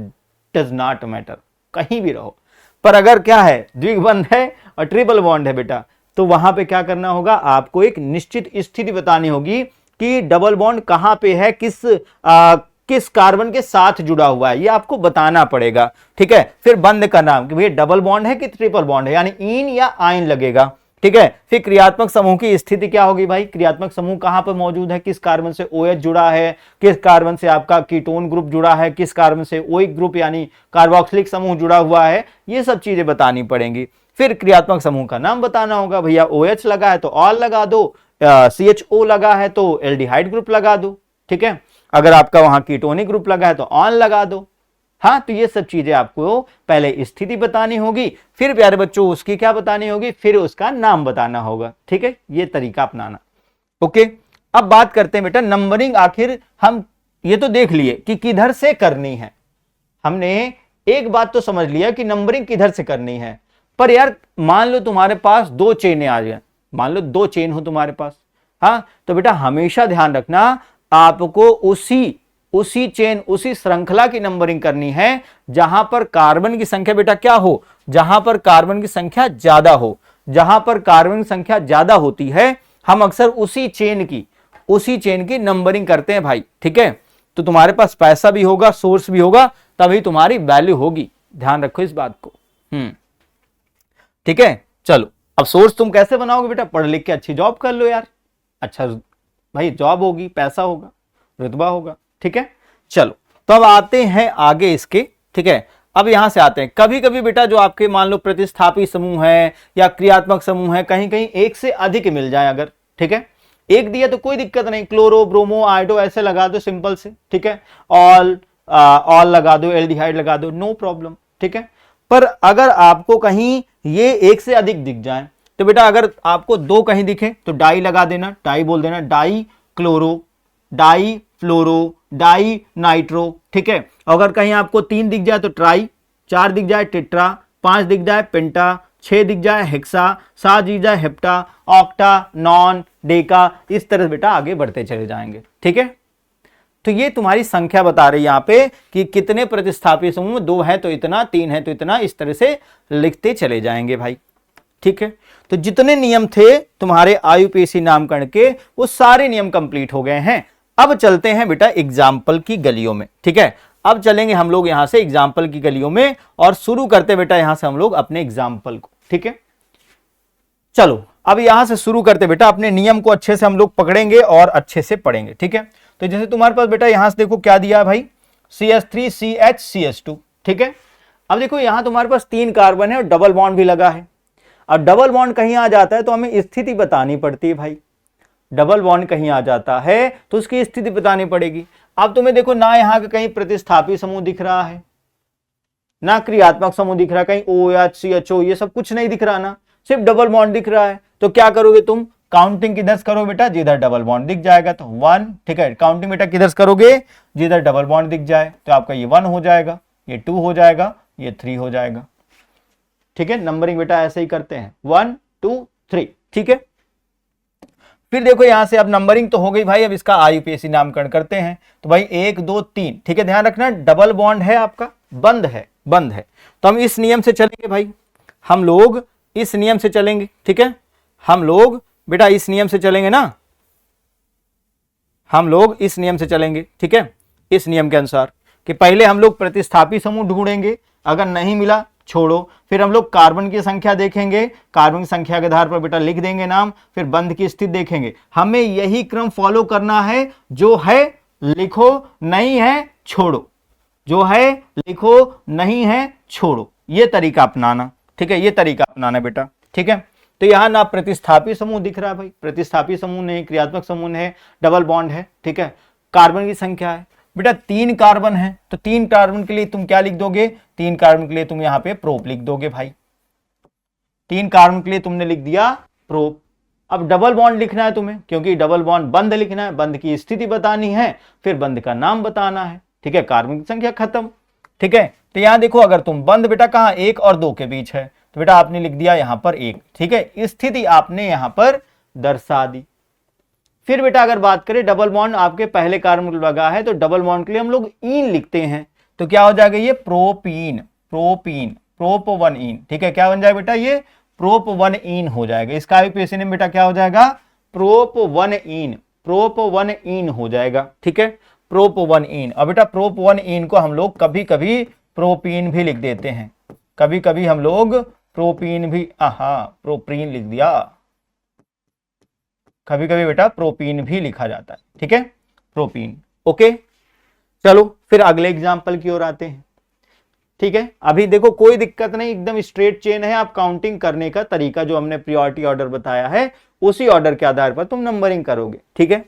does not matter, कहीं भी रहो। पर अगर क्या है, द्विबंध है और ट्रिपल बॉन्ड है बेटा, तो वहां पे क्या करना होगा, आपको एक निश्चित स्थिति बतानी होगी कि डबल बॉन्ड कहां पे है, किस कार्बन के साथ जुड़ा हुआ है, ये आपको बताना पड़ेगा, ठीक है। फिर बंध का नाम कि भैया डबल बॉन्ड है कि ट्रिपल बॉन्ड है, यानी इन या आयन लगेगा, ठीक है। फिर क्रियात्मक समूह की स्थिति क्या होगी भाई, क्रियात्मक समूह कहां पर मौजूद है, किस कार्बन से OH जुड़ा है, किस कार्बन से आपका कीटोन ग्रुप जुड़ा है, किस कार्बन से OH ग्रुप यानी कार्बोक्सिलिक समूह जुड़ा हुआ है, ये सब चीजें बतानी पड़ेंगी। फिर क्रियात्मक समूह का नाम बताना होगा, भैया OH लगा है तो ऑल लगा दो, CHO लगा है तो एल्डिहाइड ग्रुप लगा दो, ठीक है। अगर आपका वहां कीटोनिक ग्रुप लगा है तो ऑन लगा दो। हाँ, तो ये सब चीजें आपको पहले स्थिति बतानी होगी, फिर प्यारे बच्चों उसकी क्या बतानी होगी, फिर उसका नाम बताना होगा, ठीक है। ये तरीका अपनाना, ओके। अब बात करते हैं बेटा नंबरिंग, आखिर हम ये तो देख लिए कि किधर से करनी है, हमने एक बात तो समझ लिया कि नंबरिंग किधर से करनी है। पर यार मान लो तुम्हारे पास 2 चेनें आ जाए, मान लो 2 चेन हो तुम्हारे पास, हाँ, तो बेटा हमेशा ध्यान रखना आपको उसी चेन, उसी श्रृंखला की नंबरिंग करनी है जहां पर कार्बन की संख्या बेटा क्या हो, जहां पर कार्बन की संख्या ज्यादा हो। जहां पर कार्बन की संख्या ज्यादा होती है हम अक्सर उसी चेन की नंबरिंग करते हैं भाई, ठीक है। तो तुम्हारे पास पैसा भी होगा, सोर्स भी होगा, तभी तुम्हारी वैल्यू होगी, ध्यान रखो इस बात को, ठीक है। चलो अब सोर्स तुम कैसे बनाओगे बेटा, पढ़ लिख के अच्छी जॉब कर लो यार, अच्छा भाई जॉब होगी, पैसा होगा, रुतबा होगा, ठीक है। चलो तो अब आते हैं आगे इसके, ठीक है। अब यहां से आते हैं, कभी कभी बेटा जो आपके मान लो प्रतिस्थापी समूह है या क्रियात्मक समूह है, कहीं कहीं एक से अधिक मिल जाए अगर, ठीक है। एक दिया तो कोई दिक्कत नहीं, क्लोरो, ब्रोमो, आयोडो ऐसे लगा दो सिंपल से, ठीक है। ऑल लगा दो, एल्डिहाइड लगा दो, नो प्रॉब्लम, ठीक है। पर अगर आपको कहीं ये एक से अधिक दिख जाए तो बेटा अगर आपको 2 कहीं दिखे तो डाई लगा देना, डाई बोल देना, डाई क्लोरो, डाई फ्लोरो, डाई नाइट्रो, ठीक है। अगर कहीं आपको 3 दिख जाए तो ट्राई, 4 दिख जाए टेट्रा, 5 दिख जाए पेंटा, 6 दिख जाए हेक्सा, 7 दिख जाए हेप्टा, ऑक्टा, नॉन, डेका, इस तरह बेटा आगे बढ़ते चले जाएंगे, ठीक है। तो ये तुम्हारी संख्या बता रही है यहां पे कि कितने प्रतिस्थापी समूह, 2 है तो इतना, 3 है तो इतना, इस तरह से लिखते चले जाएंगे भाई, ठीक है। तो जितने नियम थे तुम्हारे IUPAC नामकरण के वो सारे नियम कंप्लीट हो गए हैं। अब चलते हैं बेटा एग्जाम्पल की गलियों में, ठीक है। अब चलेंगे हम लोग यहां से एग्जाम्पल की गलियों में और शुरू करते बेटा यहां से हम लोग अपने एग्जाम्पल को, ठीक है। चलो अब यहां से शुरू करते बेटा, अपने नियम को अच्छे से हम लोग पकड़ेंगे और अच्छे से पढ़ेंगे, ठीक है। तो जैसे तुम्हारे पास बेटा यहां से देखो क्या दिया है भाई, CH3CH CH2, ठीक है। अब देखो यहां तुम्हारे पास 3 कार्बन है और डबल बॉन्ड भी लगा है। अब डबल बॉन्ड कहीं आ जाता है तो हमें स्थिति बतानी पड़ती है भाई। डबल बॉन्ड कहीं आ जाता है तो उसकी स्थिति बतानी पड़ेगी। अब तुम्हें देखो ना यहां का कहीं प्रतिस्थापी समूह दिख रहा है, ना क्रियात्मक समूह दिख रहा है, कहीं OH CHO ये सब कुछ नहीं दिख रहा ना, सिर्फ डबल बॉन्ड दिख रहा है। तो क्या करोगे तुम, काउंटिंग किधर से करो बेटा, जिधर डबल बॉन्ड दिख जाएगा तो 1, ठीक है। काउंटिंग बेटा किधर से करोगे, जिधर डबल बॉन्ड दिख जाए। तो आपका ये 1 हो जाएगा, ये 2 हो जाएगा, ये 3 हो जाएगा, ठीक है। नंबरिंग बेटा ऐसे ही करते हैं 1 2 3, ठीक है। फिर देखो यहां से अब नंबरिंग तो हो गई भाई, अब इसका IUPAC नामकरण करते हैं। तो भाई 1 2 3, ठीक है। ध्यान रखना डबल बॉन्ड है आपका, बंद है, बंद है। तो हम इस नियम से चलेंगे भाई, हम लोग इस नियम से चलेंगे, ठीक है। हम लोग बेटा इस नियम से चलेंगे ना, हम लोग इस नियम से चलेंगे, ठीक है। इस नियम के अनुसार कि पहले हम लोग प्रतिस्थापी समूह ढूंढेंगे, अगर नहीं मिला छोड़ो। फिर हम लोग कार्बन की संख्या देखेंगे, कार्बन की संख्या के आधार पर बेटा लिख देंगे नाम, फिर बंध की स्थिति देखेंगे। हमें यही क्रम फॉलो करना है, जो है लिखो, नहीं है छोड़ो, जो है लिखो, नहीं है छोड़ो, ये तरीका अपनाना, ठीक है। ये तरीका अपनाना बेटा, ठीक है। तो यहां ना प्रतिस्थापी समूह दिख रहा है भाई, प्रतिस्थापी समूह नहीं, क्रियात्मक समूह है, डबल बॉन्ड है, ठीक है। कार्बन की संख्या है बेटा 3 कार्बन है, तो 3 कार्बन के लिए तुम क्या लिख दोगे, 3 कार्बन के लिए तुम यहां पे प्रोप लिख दोगे भाई। 3 कार्बन के लिए तुमने लिख दिया प्रोप। अब डबल बॉन्ड लिखना है तुम्हें, क्योंकि डबल बॉन्ड बंद लिखना है, बंद की स्थिति बतानी है, फिर बंद का नाम बताना है, ठीक है। कार्बन की संख्या खत्म, ठीक है। तो यहां देखो अगर तुम बंद बेटा कहां 1 और 2 के बीच है, तो बेटा आपने लिख दिया यहां पर 1, ठीक है। स्थिति आपने यहां पर दर्शा दी। फिर बेटा अगर बात करें डबल बॉन्ड आपके पहले कार्बन लगा है, तो डबल बॉन्ड के लिए हम लोग ईन लिखते हैं, तो क्या हो जाएगा ये प्रोपीन, प्रोपीन, प्रोप 1 ईन, ठीक है। क्या बन जाएगा बेटा ये प्रोप 1 ईन हो जाएगा। इसका IUPAC नेम बेटा क्या हो जाएगा, प्रोप 1 ईन, प्रोप 1 ईन हो जाएगा, ठीक है। प्रोप 1 ईन। अब बेटा प्रोप 1 ईन को हम लोग कभी कभी प्रोपीन भी लिख देते हैं, कभी कभी हम लोग प्रोपीन भी, प्रोपीन लिख दिया, कभी कभी बेटा प्रोपीन भी लिखा जाता है, ठीक है, प्रोपीन। ओके चलो फिर अगले एग्जांपल की ओर आते हैं, ठीक है। अभी देखो कोई दिक्कत नहीं, एकदम स्ट्रेट चेन है। आप काउंटिंग करने का तरीका जो हमने प्रायोरिटी ऑर्डर बताया है, उसी ऑर्डर के आधार पर तुम नंबरिंग करोगे, ठीक है।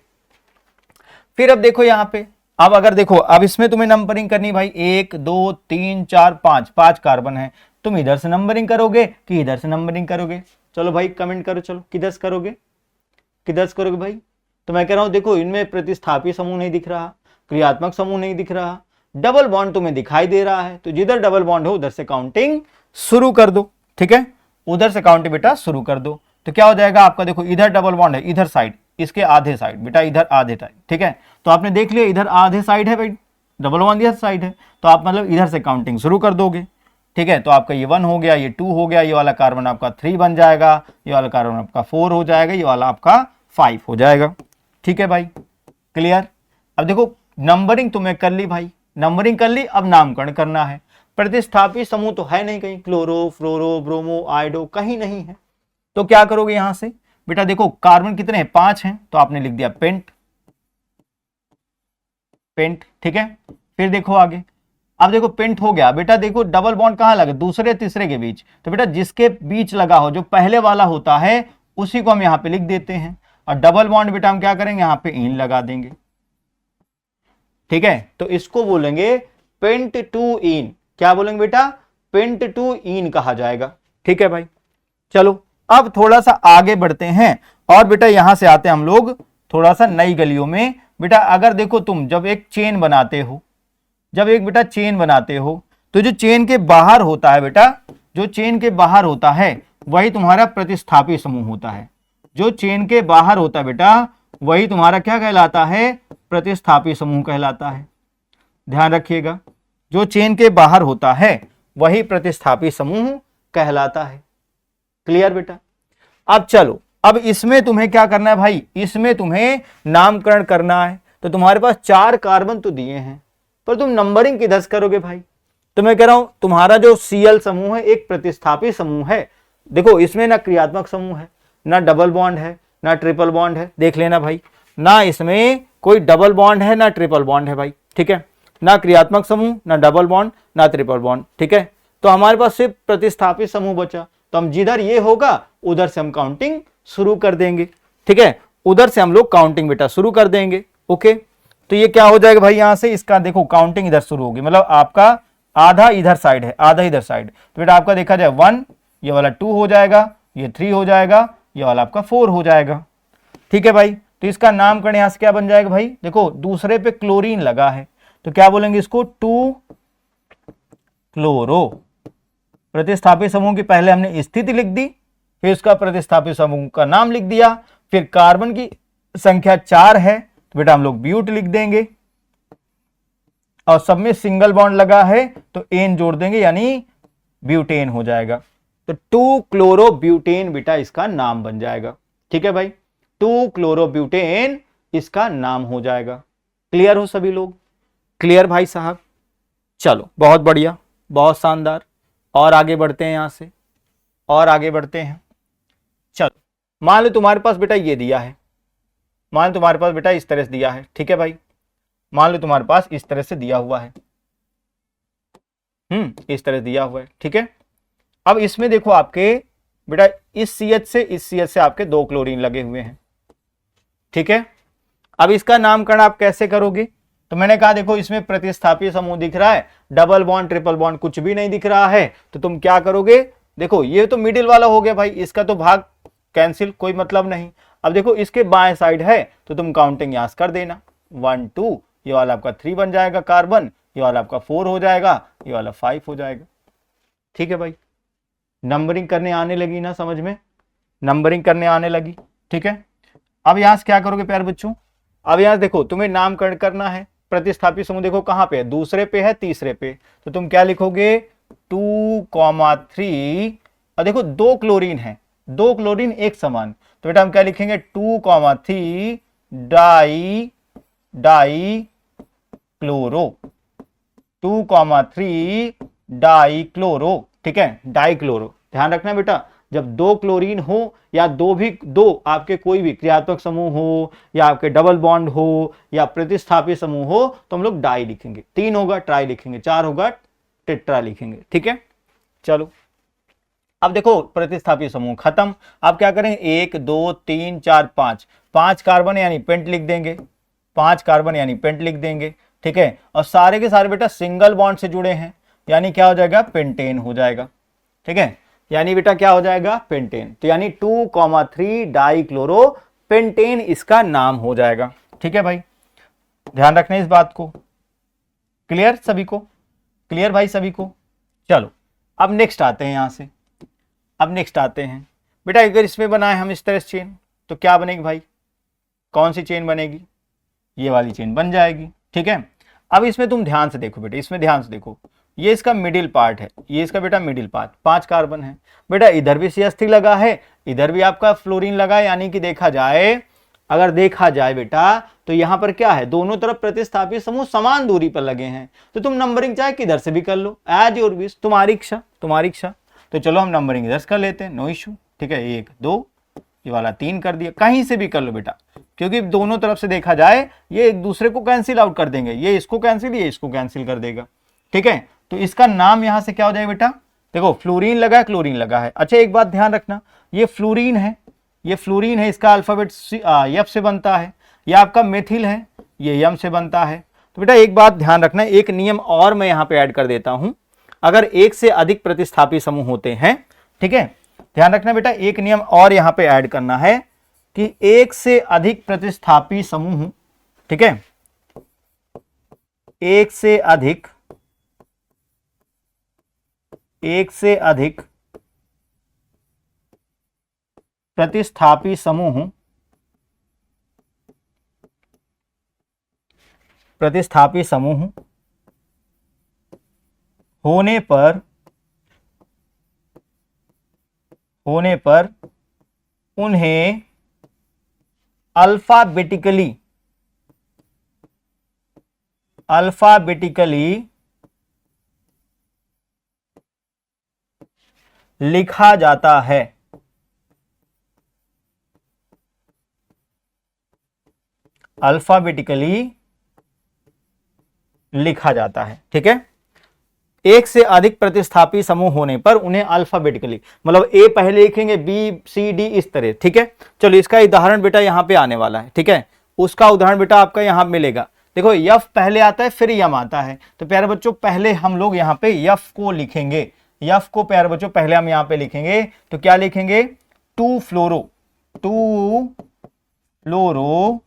फिर अब देखो यहां पे, अब अगर देखो अब इसमें तुम्हें नंबरिंग करनी भाई 1 2 3 4 5, 5 कार्बन है। तुम इधर से नंबरिंग करोगे कि इधर से नंबरिंग करोगे, चलो भाई कमेंट करो, चलो किधर से करोगे, किधर से करोगे भाई। तो मैं कह रहा हूं देखो इनमें प्रतिस्थापी समूह नहीं दिख रहा, क्रियात्मक समूह नहीं दिख रहा, डबल बॉन्ड तुम्हें दिखाई दे रहा है, तो जिधर डबल बॉन्ड हो उधर से काउंटिंग शुरू कर दो, ठीक है। उधर से काउंटिंग बेटा शुरू कर दो। तो क्या हो जाएगा आपका, देखो इधर डबल बॉन्ड है, इधर साइड, इसके आधे साइड बेटा, इधर आधे साइड, ठीक है। तो आपने देख लिया इधर आधे साइड है भाई, डबल बॉन्ड इधर साइड है, तो आप मतलब इधर से काउंटिंग शुरू कर दोगे, ठीक है। तो आपका ये 1 हो गया, ये 2 हो गया, ये वाला कार्बन आपका 3 बन जाएगा, ये वाला कार्बन आपका 4 हो जाएगा, ये वाला आपका 5 हो जाएगा, ठीक है भाई, क्लियर। अब देखो नंबरिंग तुम्हें कर ली भाई, नंबरिंग कर ली, अब नामकरण करना है। प्रतिस्थापी समूह तो है नहीं कहीं, क्लोरो फ्लोरो ब्रोमो आयोडो कहीं नहीं है, तो क्या करोगे यहां से बेटा, देखो कार्बन कितने हैं 5 हैं, तो आपने लिख दिया पेंट, पेंट, ठीक है। फिर देखो आगे, अब देखो पेंट हो गया बेटा, देखो डबल बॉन्ड कहां लगा, दूसरे तीसरे के बीच, तो बेटा जिसके बीच लगा हो, जो पहले वाला होता है उसी को हम यहां पे लिख देते हैं। और डबल बॉन्ड बेटा हम क्या करेंगे, यहां पे इन लगा देंगे, ठीक है। तो इसको बोलेंगे पेंट टू इन, क्या बोलेंगे बेटा, पेंट टू इन कहा जाएगा, ठीक है भाई। चलो अब थोड़ा सा आगे बढ़ते हैं, और बेटा यहां से आते हैं हम लोग थोड़ा सा नई गलियों में। बेटा अगर देखो तुम जब एक चेन बनाते हो, जब एक बेटा चेन बनाते हो, तो जो चेन के बाहर होता है बेटा, जो चेन के बाहर होता है वही तुम्हारा प्रतिस्थापी समूह होता है। जो चेन के बाहर होता है बेटा वही तुम्हारा क्या कहलाता है, प्रतिस्थापी समूह कहलाता है। ध्यान रखिएगा, जो चेन के बाहर होता है वही प्रतिस्थापी समूह कहलाता है, क्लियर बेटा। अब चलो, अब इसमें तुम्हें क्या करना है भाई, इसमें तुम्हें नामकरण करना है। तो तुम्हारे पास 4 कार्बन तो दिए हैं, पर तुम नंबरिंग किधर से करोगे भाई। तो मैं कह रहा हूं तुम्हारा जो Cl समूह है एक प्रतिस्थापी समूह है। देखो इसमें ना क्रियात्मक समूह है, ना डबल बॉन्ड है, ना ट्रिपल बॉन्ड है, देख लेना भाई, ना इसमें कोई डबल बॉन्ड है ना ट्रिपल बॉन्ड है भाई, ठीक है। ना क्रियात्मक समूह, ना डबल बॉन्ड, ना ट्रिपल बॉन्ड, ठीक है। तो हमारे पास सिर्फ प्रतिस्थापित समूह बचा, तो हम जिधर ये होगा उधर से हम काउंटिंग शुरू कर देंगे। ठीक है, उधर से हम लोग काउंटिंग बेटा शुरू कर देंगे। ओके, तो ये क्या हो जाएगा भाई, यहां से इसका देखो काउंटिंग इधर शुरू होगी, मतलब आपका आधा इधर साइड है, आधा इधर साइड, तो बेटा आपका देखा जाए 1, ये वाला 2 हो जाएगा, ये 3 हो जाएगा, ये वाला आपका 4 हो जाएगा। ठीक है भाई, तो इसका नामकरण यहां से क्या बन जाएगा भाई, देखो दूसरे पे क्लोरीन लगा है तो क्या बोलेंगे इसको, 2 क्लोरो। प्रतिस्थापित समूह की पहले हमने स्थिति लिख दी, फिर उसका प्रतिस्थापित समूह का नाम लिख दिया, फिर कार्बन की संख्या 4 है तो बेटा हम लोग ब्यूट लिख देंगे, और सब में सिंगल बॉन्ड लगा है तो एन जोड़ देंगे यानी ब्यूटेन हो जाएगा। तो 2 क्लोरो ब्यूटेन बेटा इसका नाम बन जाएगा। ठीक है भाई, 2 क्लोरो ब्यूटेन इसका नाम हो जाएगा। क्लियर हो सभी लोग? क्लियर भाई साहब? चलो बहुत बढ़िया, बहुत शानदार। और आगे बढ़ते हैं, यहां से और आगे बढ़ते हैं। चलो मान लो तुम्हारे पास बेटा ये दिया है, मान लो तुम्हारे पास बेटा इस तरह से दिया है। ठीक है भाई, मान लो तुम्हारे पास इस तरह से दिया हुआ है, इस तरह दिया हुआ है। ठीक है, अब इसमें देखो आपके बेटा इस CH से आपके 2 क्लोरीन लगे हुए हैं। ठीक है, अब इसका नामकरण आप कैसे करोगे, तो मैंने कहा देखो इसमें प्रतिस्थापी समूह दिख रहा है, डबल बॉन्ड ट्रिपल बॉन्ड कुछ भी नहीं दिख रहा है, तो तुम क्या करोगे, देखो ये तो मिडिल वाला हो गया भाई, इसका तो भाग कैंसिल, कोई मतलब नहीं। अब देखो इसके बाएं साइड है तो तुम काउंटिंग यहां कर देना, 1 2, ये वाला आपका 3 बन जाएगा कार्बन, ये वाला आपका 4 हो जाएगा, ये वाला 5 हो जाएगा। ठीक है भाई, नंबरिंग करने आने लगी ना समझ में, नंबरिंग करने आने लगी। ठीक है, अब यहां से क्या करोगे प्यारे बच्चों, अब यहां देखो तुम्हें नामकरण करना है। प्रतिस्थापित समूह देखो कहां पे है, दूसरे पे है, तीसरे पे, तो तुम क्या लिखोगे 2,3, और देखो 2 क्लोरीन है, 2 क्लोरीन एक समान, तो बेटा हम क्या लिखेंगे 2,3 डाई क्लोरो, 2,3 डाई क्लोरो। ठीक है, डाई क्लोरो, ध्यान रखना बेटा जब 2 क्लोरीन हो या दो आपके कोई भी क्रियात्मक समूह हो या आपके डबल बॉन्ड हो या प्रतिस्थापित समूह हो तो हम लोग डाई लिखेंगे, 3 होगा ट्राई लिखेंगे, 4 होगा टेट्रा लिखेंगे। ठीक है, चलो अब देखो प्रतिस्थापित समूह खत्म। अब क्या करें, 1 2 3 4 5 कार्बन यानी पेंट लिख देंगे, 5 कार्बन यानी पेंट लिख देंगे। ठीक है, और सारे के सारे बेटा सिंगल बॉन्ड से जुड़े हैं यानी क्या हो जाएगा, पेंटेन हो जाएगा। ठीक है, यानी बेटा क्या हो जाएगा, पेंटेन, तो यानी 2,3 डाई क्लोरो पेंटेन इसका नाम हो जाएगा। ठीक है भाई, ध्यान रखना इस बात को। क्लियर सभी को? क्लियर भाई सभी को? चलो अब नेक्स्ट आते हैं, यहां से अब नेक्स्ट आते हैं बेटा, अगर इसमें बनाए हम इस तरह से चेन तो क्या बनेगी भाई, कौन सी चेन बनेगी, ये वाली चेन बन जाएगी। ठीक है, अब इसमें तुम ध्यान से देखो बेटा, इसमें ध्यान से देखो, ये इसका मिडिल पार्ट है, ये इसका बेटा मिडिल पार्ट, 5 कार्बन है बेटा, इधर भी CH3 लगा है, इधर भी आपका फ्लोरीन लगा है, यानी कि देखा जाए, अगर देखा जाए बेटा तो यहां पर क्या है, दोनों तरफ प्रतिस्थापित समूह समान दूरी पर लगे हैं, तो तुम नंबरिंग चाहे किधर से भी कर लो, एज योर विश, तुम्हारी इच्छा, तुम्हारी इच्छा। तो चलो हम नंबरिंग इधर से कर लेते हैं, नो इशू। ठीक है, 1 2, ये वाला 3 कर दिया, कहीं से भी कर लो बेटा, क्योंकि दोनों तरफ से देखा जाए ये एक दूसरे को कैंसिल आउट कर देंगे, ये इसको कैंसिल, ये इसको कैंसिल कर देगा। ठीक है, तो इसका नाम यहां से क्या हो जाएगा बेटा, देखो फ्लोरीन लगा है, क्लोरीन लगा है। अच्छा एक बात ध्यान रखना, ये फ्लोरीन है, ये फ्लोरीन है, इसका अल्फाबेट एफ से बनता है, ये आपका मेथिल है, ये एम से बनता है। तो बेटा एक बात ध्यान रखना, एक नियम और मैं यहां पे ऐड कर देता हूं, अगर एक से अधिक प्रतिस्थापी समूह होते हैं, ठीक है, ध्यान रखना बेटा, एक नियम और यहां पे ऐड करना है कि एक से अधिक प्रतिस्थापी समूह, ठीक है, एक से अधिक प्रतिस्थापी समूह होने पर उन्हें अल्फाबेटिकली लिखा जाता है। अल्फाबेटिकली लिखा जाता है, ठीक है। एक से अधिक प्रतिस्थापी समूह होने पर उन्हें अल्फाबेटिकली, मतलब ए पहले लिखेंगे, बी सी डी इस तरह, ठीक है। चलो इसका उदाहरण बेटा यहाँ पे आने वाला है, ठीक है। उसका उदाहरण बेटा आपका यहाँ मिलेगा। देखो यफ पहले आता है फिर यम आता है, तो प्यारे बच्चों पहले हम लोग यहाँ पे यफ को लिखेंगे। यफ को प्यारे बच्चों पहले हम यहाँ पे लिखेंगे, तो क्या लिखेंगे, 2 फ्लोरो, 2 फ्लोरो।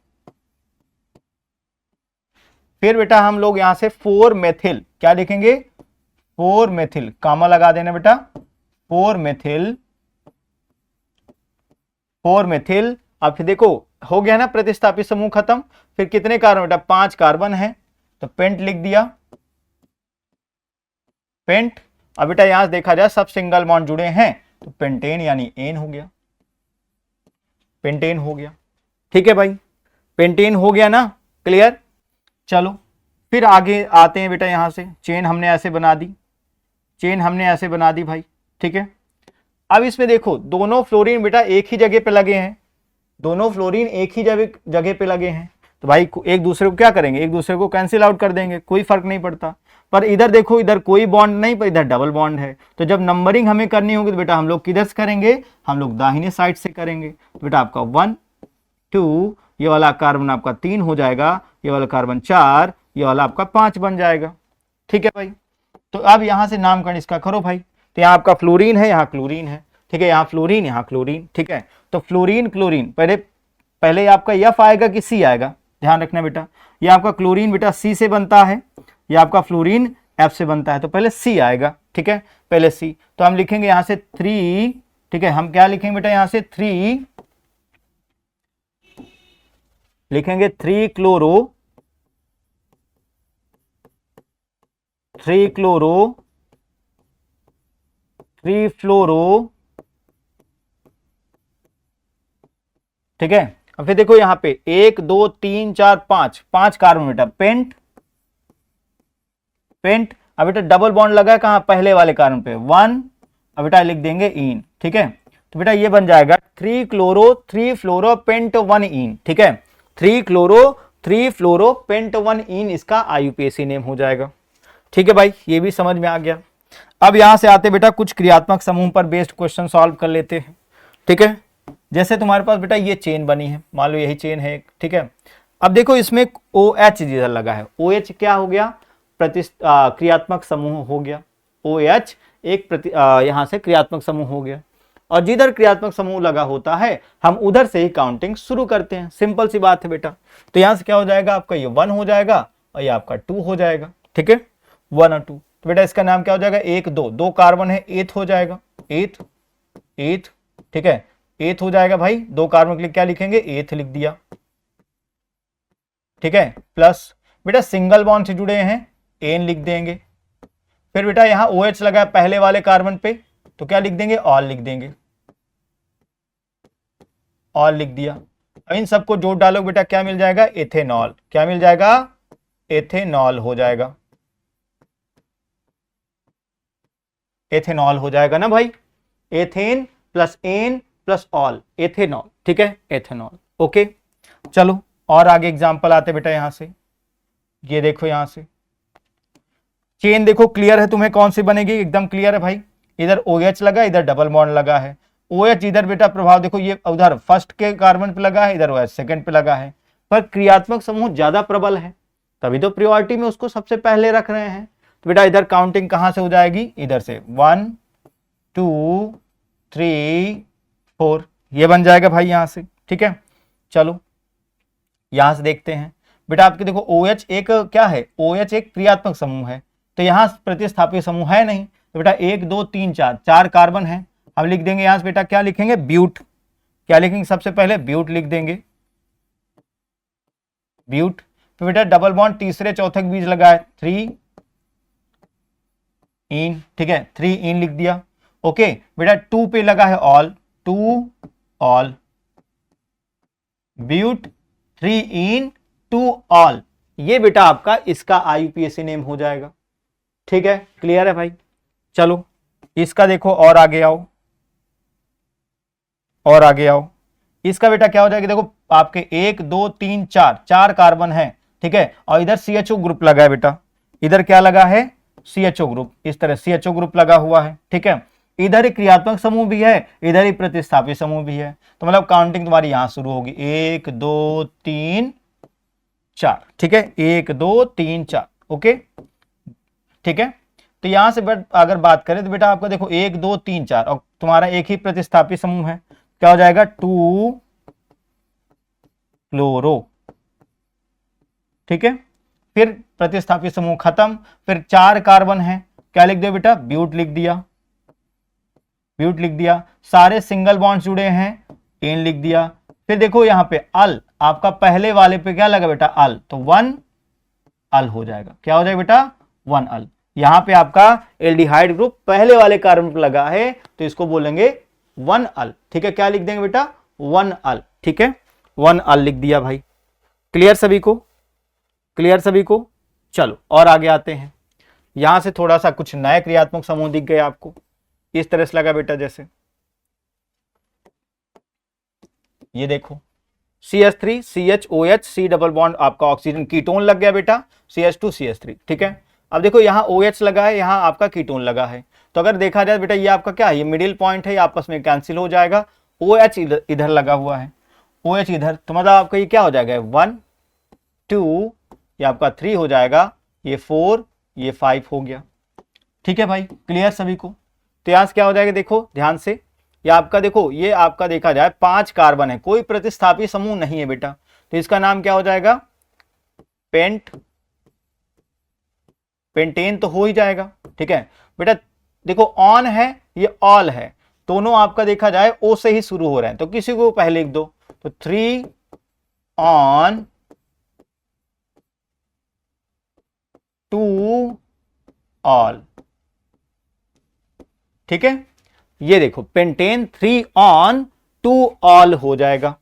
फिर बेटा हम लोग यहां से 4 मेथिल, क्या लिखेंगे, 4 मेथिल, कामा लगा देना बेटा, 4 मेथिल, 4 मेथिल। अब फिर देखो हो गया ना प्रतिस्थापी समूह खत्म। फिर कितने कार्बन बेटा, 5 कार्बन है, तो पेंट लिख दिया, पेंट। अब बेटा यहां से देखा जाए सब सिंगल बॉन्ड जुड़े हैं, तो पेंटेन यानी एन हो गया, पेंटेन हो गया, ठीक है भाई, पेंटेन हो गया ना, क्लियर। चलो फिर आगे आते हैं बेटा, यहां से चेन हमने ऐसे बना दी, चेन हमने ऐसे बना दी भाई, ठीक है। अब इसमें देखो दोनों फ्लोरीन बेटा एक ही जगह पे लगे हैं, दोनों फ्लोरीन एक ही जगह पे लगे हैं, तो भाई एक दूसरे को क्या करेंगे, एक दूसरे को कैंसिल आउट कर देंगे, कोई फर्क नहीं पड़ता। पर इधर देखो, इधर कोई बॉन्ड नहीं, पर इधर डबल बॉन्ड है, तो जब नंबरिंग हमें करनी होगी तो बेटा हम लोग किधर से करेंगे, हम लोग दाहिने साइड से करेंगे। तो बेटा आपका 1 2, ये वाला कार्बन आपका 3 हो जाएगा, ये वाला कार्बन 4, ये वाला आपका 5 बन जाएगा, ठीक है भाई। तो अब यहां से नामकरण इसका करो भाई, तो यहाँ आपका फ्लोरीन है, यहाँ क्लोरीन है, ठीक है, यहाँ फ्लोरीन यहाँ क्लोरीन, ठीक है। तो फ्लोरीन क्लोरीन पहले आपका एफ आएगा कि सी आएगा, ध्यान रखना बेटा। ये आपका क्लोरीन बेटा सी से बनता है, ये आपका फ्लोरीन एफ से बनता है, तो पहले सी आएगा, ठीक है, पहले सी। तो हम लिखेंगे यहां से 3, ठीक है, हम क्या लिखेंगे बेटा, यहां से 3 लिखेंगे, 3 क्लोरो, 3 क्लोरो, 3 फ्लोरो, ठीक है। अब फिर देखो यहां पे 1 2 3 4 5, 5 कार्बन बेटा, पेंट, पेंट। अब बेटा डबल बॉन्ड लगा है कहां, पहले वाले कार्बन पे 1, अब बेटा लिख देंगे इन, ठीक है। तो बेटा ये बन जाएगा 3 क्लोरो 3 फ्लोरो पेंट 1 इन, ठीक है, 3 क्लोरो 3 फ्लोरो पेंट 1 इन इसका आईयूपीएसी नेम हो जाएगा, ठीक है भाई, ये भी समझ में आ गया। अब यहां से आते बेटा कुछ क्रियात्मक समूह पर बेस्ड क्वेश्चन सॉल्व कर लेते हैं, ठीक है। जैसे तुम्हारे पास बेटा ये चेन बनी है, मान लो यही चेन है, ठीक है। अब देखो इसमें OH जिधर लगा है, OH क्या हो गया, क्रियात्मक समूह हो गया, OH एक यहां से क्रियात्मक समूह हो गया। और जिधर क्रियात्मक समूह लगा होता है हम उधर से ही काउंटिंग शुरू करते हैं, सिंपल सी बात है बेटा। तो यहां से क्या हो जाएगा, आपका ये 1 हो जाएगा और ये आपका 2 हो जाएगा, ठीक है, 1 और 2। तो बेटा इसका नाम क्या हो जाएगा, 1 2, 2 कार्बन है, 8 हो जाएगा, 8 8, ठीक है, 8 हो जाएगा भाई। 2 कार्बन के लिए क्या लिखेंगे, 8 लिख दिया, ठीक है, प्लस बेटा सिंगल बॉन्ड से जुड़े हैं, एन लिख देंगे। फिर बेटा यहां OH लगा है पहले वाले कार्बन पे, तो क्या लिख देंगे, ऑल लिख देंगे, ऑल लिख दिया। इन सबको जोड़ डालो बेटा क्या मिल जाएगा, एथेनॉल, क्या मिल जाएगा, एथेनॉल हो जाएगा, एथेनॉल हो जाएगा ना भाई, ethane plus n plus ol, ethanol, ठीक है, एथेनॉल, ओके। चलो और आगे एग्जांपल आते बेटा, यहां से ये देखो, यहां से चेन देखो क्लियर है तुम्हें, कौन सी बनेगी, एकदम क्लियर है भाई। इधर OH लगा, इधर डबल बॉन्ड लगा है, OH इधर बेटा प्रभाव देखो, ये उधर फर्स्ट के कार्बन पे लगा है, इधर OH सेकंड पे लगा है, पर क्रियात्मक समूह ज्यादा प्रबल है, तभी तो प्रायोरिटी में उसको सबसे पहले रख रहे हैं। तो बेटा इधर काउंटिंग कहां से हो जाएगी, इधर से 1 2 3 4, ये बन जाएगा भाई यहां से, ठीक है। चलो यहां से देखते हैं बेटा, आपके देखो OH एक क्या है, OH एक क्रियात्मक समूह है, तो यहां प्रतिस्थापी समूह है नहीं, तो बेटा 1 2 3 4, 4 कार्बन है, हम लिख देंगे यहां से बेटा क्या लिखेंगे, ब्यूट, क्या लिखेंगे, सबसे पहले ब्यूट लिख देंगे, ब्यूट। तो बेटा डबल बॉन्ड तीसरे चौथे के बीच लगा है, 3 इन, ठीक है, 3 इन लिख दिया, ओके। बेटा 2 पे लगा है ol, 2 ol, but 3 en 2 ol, ये बेटा आपका इसका आईयूपीएसी नेम हो जाएगा, ठीक है, क्लियर है भाई। चलो इसका देखो और आगे आओ, और आगे आओ, इसका बेटा क्या हो जाएगा, देखो आपके 1 2 3 4, 4 कार्बन है, ठीक है, और इधर CHO ग्रुप लगा है बेटा, इधर क्या लगा है, CHO ग्रुप, इस तरह CHO ग्रुप लगा हुआ है, ठीक है। इधर ही क्रियात्मक समूह भी है, इधर ही प्रतिस्थापित समूह भी है, तो मतलब काउंटिंग तुम्हारी यहां शुरू होगी 1 2 3 4, ठीक है, 1 2 3 4, ओके, ठीक है। तो यहां से अगर बात करें तो बेटा आपका देखो 1 2 3 4 और तुम्हारा एक ही प्रतिस्थापित समूह है, क्या हो जाएगा 2 क्लोरो, ठीक है। फिर प्रतिस्थापित समूह खत्म, फिर 4 कार्बन है, क्या लिख दिया बेटा, ब्यूट लिख दिया, ब्यूट लिख दिया। सारे सिंगल बॉन्ड जुड़े हैं, एन लिख दिया। फिर देखो यहां पे अल, आपका पहले वाले पे क्या लगा बेटा, अल, तो 1 अल हो जाएगा, क्या हो जाएगा बेटा 1 अल। यहां पे आपका एल्डिहाइड ग्रुप पहले वाले कार्बन पर लगा है, तो इसको बोलेंगे 1 अल, ठीक है। क्या लिख देंगे बेटा 1 अल, ठीक है, 1 अल लिख दिया भाई। क्लियर सभी को, क्लियर सभी को। चलो और आगे आते हैं। यहां से थोड़ा सा कुछ नए क्रियात्मक समूह दिख गए आपको, इस तरह से लगा बेटा, जैसे ये देखो CH3 CHOH C double bond, आपका ऑक्सीजन कीटोन लग गया बेटा, CH2 CH3, ठीक है। अब देखो यहाँ OH लगा है, यहाँ आपका कीटोन लगा है, तो अगर देखा जाए बेटा ये आपका क्या है, ये मिडिल पॉइंट है, ये आपस में कैंसिल हो जाएगा। OH इधर लगा हुआ है, OH इधर, तो मतलब आपका ये क्या हो जाएगा 1 2, ये आपका 3 हो जाएगा, ये 4, ये 5 हो गया, ठीक है भाई। क्लियर सभी को। तो यहाँ क्या हो जाएगा, देखो ध्यान से, ये आपका देखो, ये आपका देखा जाए 5 कार्बन है, कोई प्रतिस्थापी समूह नहीं है बेटा, तो इसका नाम क्या हो जाएगा, पेंटेन तो हो ही जाएगा, ठीक है बेटा। देखो ऑन है, ये ऑल है, दोनों आपका देखा जाए ओ से ही शुरू हो रहे हैं, तो किसी को पहले लिख दो, तो 3 ऑन 2 ऑल, ठीक है। ये देखो पेंटेन 3 ऑन 2 ऑल हो जाएगा,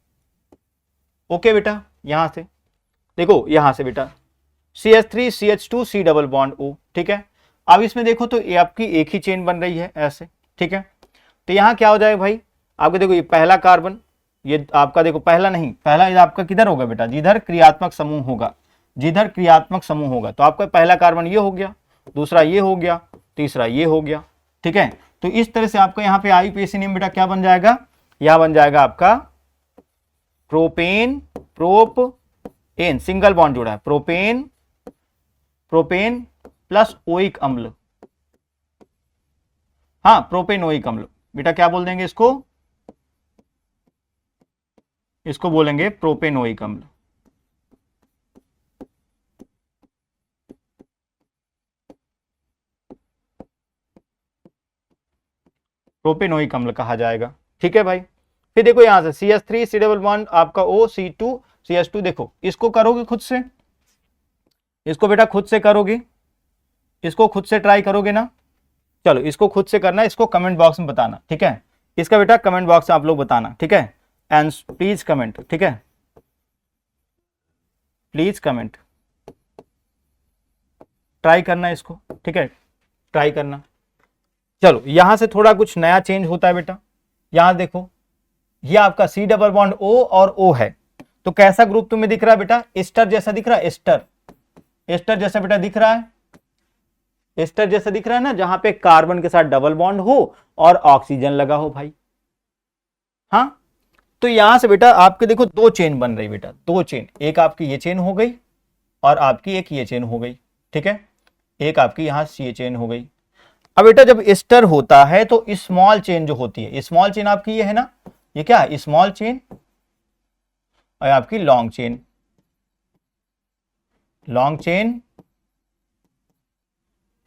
ओके बेटा। यहां से देखो, यहां से बेटा CH3 CH2 C double bond O, ठीक है। अब इसमें देखो तो ये आपकी एक ही चेन बन रही है ऐसे, ठीक है। तो यहां क्या हो जाएगा भाई, आपको देखो ये पहला कार्बन, ये आपका देखो पहला नहीं, पहला ये आपका किधर होगा बेटा, जिधर क्रियात्मक समूह होगा, जिधर क्रियात्मक समूह होगा, तो आपका पहला कार्बन ये हो गया, दूसरा ये हो गया, तीसरा ये हो गया, ठीक है। तो इस तरह से आपका यहाँ पे IUPAC नेम बेटा क्या बन जाएगा, यह बन जाएगा आपका प्रोपेन, प्रोपेन सिंगल बॉन्ड जुड़ा है, प्रोपेन प्लस ओइक अम्ल, हाँ प्रोपेनोइक अम्ल बेटा, क्या बोल देंगे इसको, इसको बोलेंगे प्रोपेनोइक अम्ल, प्रोपेनोइक अम्ल कहा जाएगा, ठीक है भाई। फिर देखो यहां से CH3 C डबल बॉन्ड आपका O C2 CH2, देखो इसको करोगे खुद से, इसको बेटा खुद से करोगे, इसको खुद से ट्राई करोगे ना, चलो इसको खुद से करना, इसको कमेंट बॉक्स में बताना, ठीक है। इसका बेटा कमेंट बॉक्स में आप लोग बताना, ठीक है, एंड प्लीज कमेंट, ठीक है, प्लीज कमेंट, ट्राई करना इसको, ठीक है, ट्राई करना। चलो यहां से थोड़ा कुछ नया चेंज होता है बेटा, यहां देखो ये आपका C डबल बॉन्ड O और O है, तो कैसा ग्रुप तुम्हें दिख रहा है बेटा, एस्टर जैसा दिख रहा है, एस्टर जैसा बेटा दिख रहा है, एस्टर जैसा दिख रहा है ना, जहां पे कार्बन के साथ डबल बॉन्ड हो और ऑक्सीजन लगा हो भाई, हाँ। तो यहां से बेटा आपके देखो 2 चेन बन रही बेटा, 2 चेन, एक आपकी ये चेन हो गई और आपकी एक ये चेन हो गई, ठीक है, एक आपकी यहां ये चेन हो गई। अब बेटा जब एस्टर होता है तो स्मॉल चेन जो होती है, स्मॉल चेन आपकी ये है ना, ये क्या है स्मॉल चेन, और आपकी long chain, long chain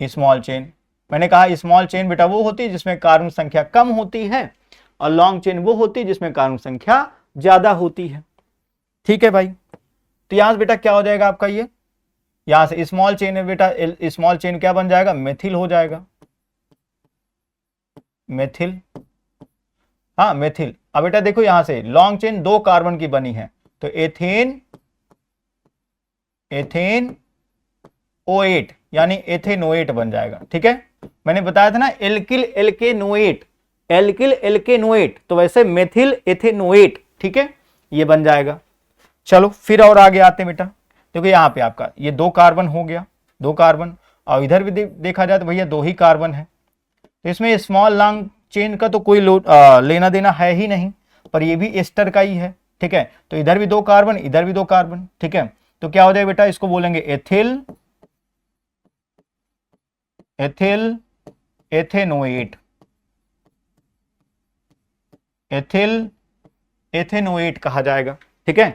small chain. मैंने कहा स्मॉल चेन बेटा वो होती है जिसमें कार्बन संख्या कम होती है, और लॉन्ग चेन वो होती है जिसमें कार्बन संख्या ज्यादा होती है, ठीक है भाई। तो यहां से बेटा क्या हो जाएगा आपका, ये यहां से स्मॉल चेन है बेटा, स्मॉल चेन क्या बन जाएगा, मेथिल हो जाएगा, मेथिल, हाँ मेथिल। अब बेटा देखो यहां से लॉन्ग चेन 2 कार्बन की बनी है, तो एथेन, एथेन O8 यानी एथेनोएट बन जाएगा, ठीक है। मैंने बताया था ना एल्किल एल्केनोएट, एल्किल एल्केनोएट, तो वैसे मेथिल एथेनोएट, ठीक है, ये बन जाएगा। चलो फिर और आगे आते हैं बेटा, देखो यहाँ पे आपका ये 2 कार्बन हो गया, 2 कार्बन, और इधर भी देखा जाए तो भैया 2 ही कार्बन है। तो इसमें स्मॉल लॉन्ग चेन का तो कोई लेना देना है ही नहीं, पर ये भी एस्टर का ही है, ठीक है। तो इधर भी 2 कार्बन, इधर भी 2 कार्बन, ठीक है। तो क्या हो जाएगा बेटा, इसको बोलेंगे एथिल एथेनोएट, एथिल एथेनोएट कहा जाएगा, ठीक है,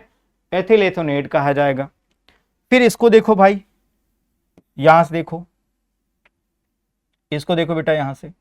एथिल एथेनोएट कहा जाएगा। फिर इसको देखो भाई, यहां से देखो, इसको देखो बेटा, यहां से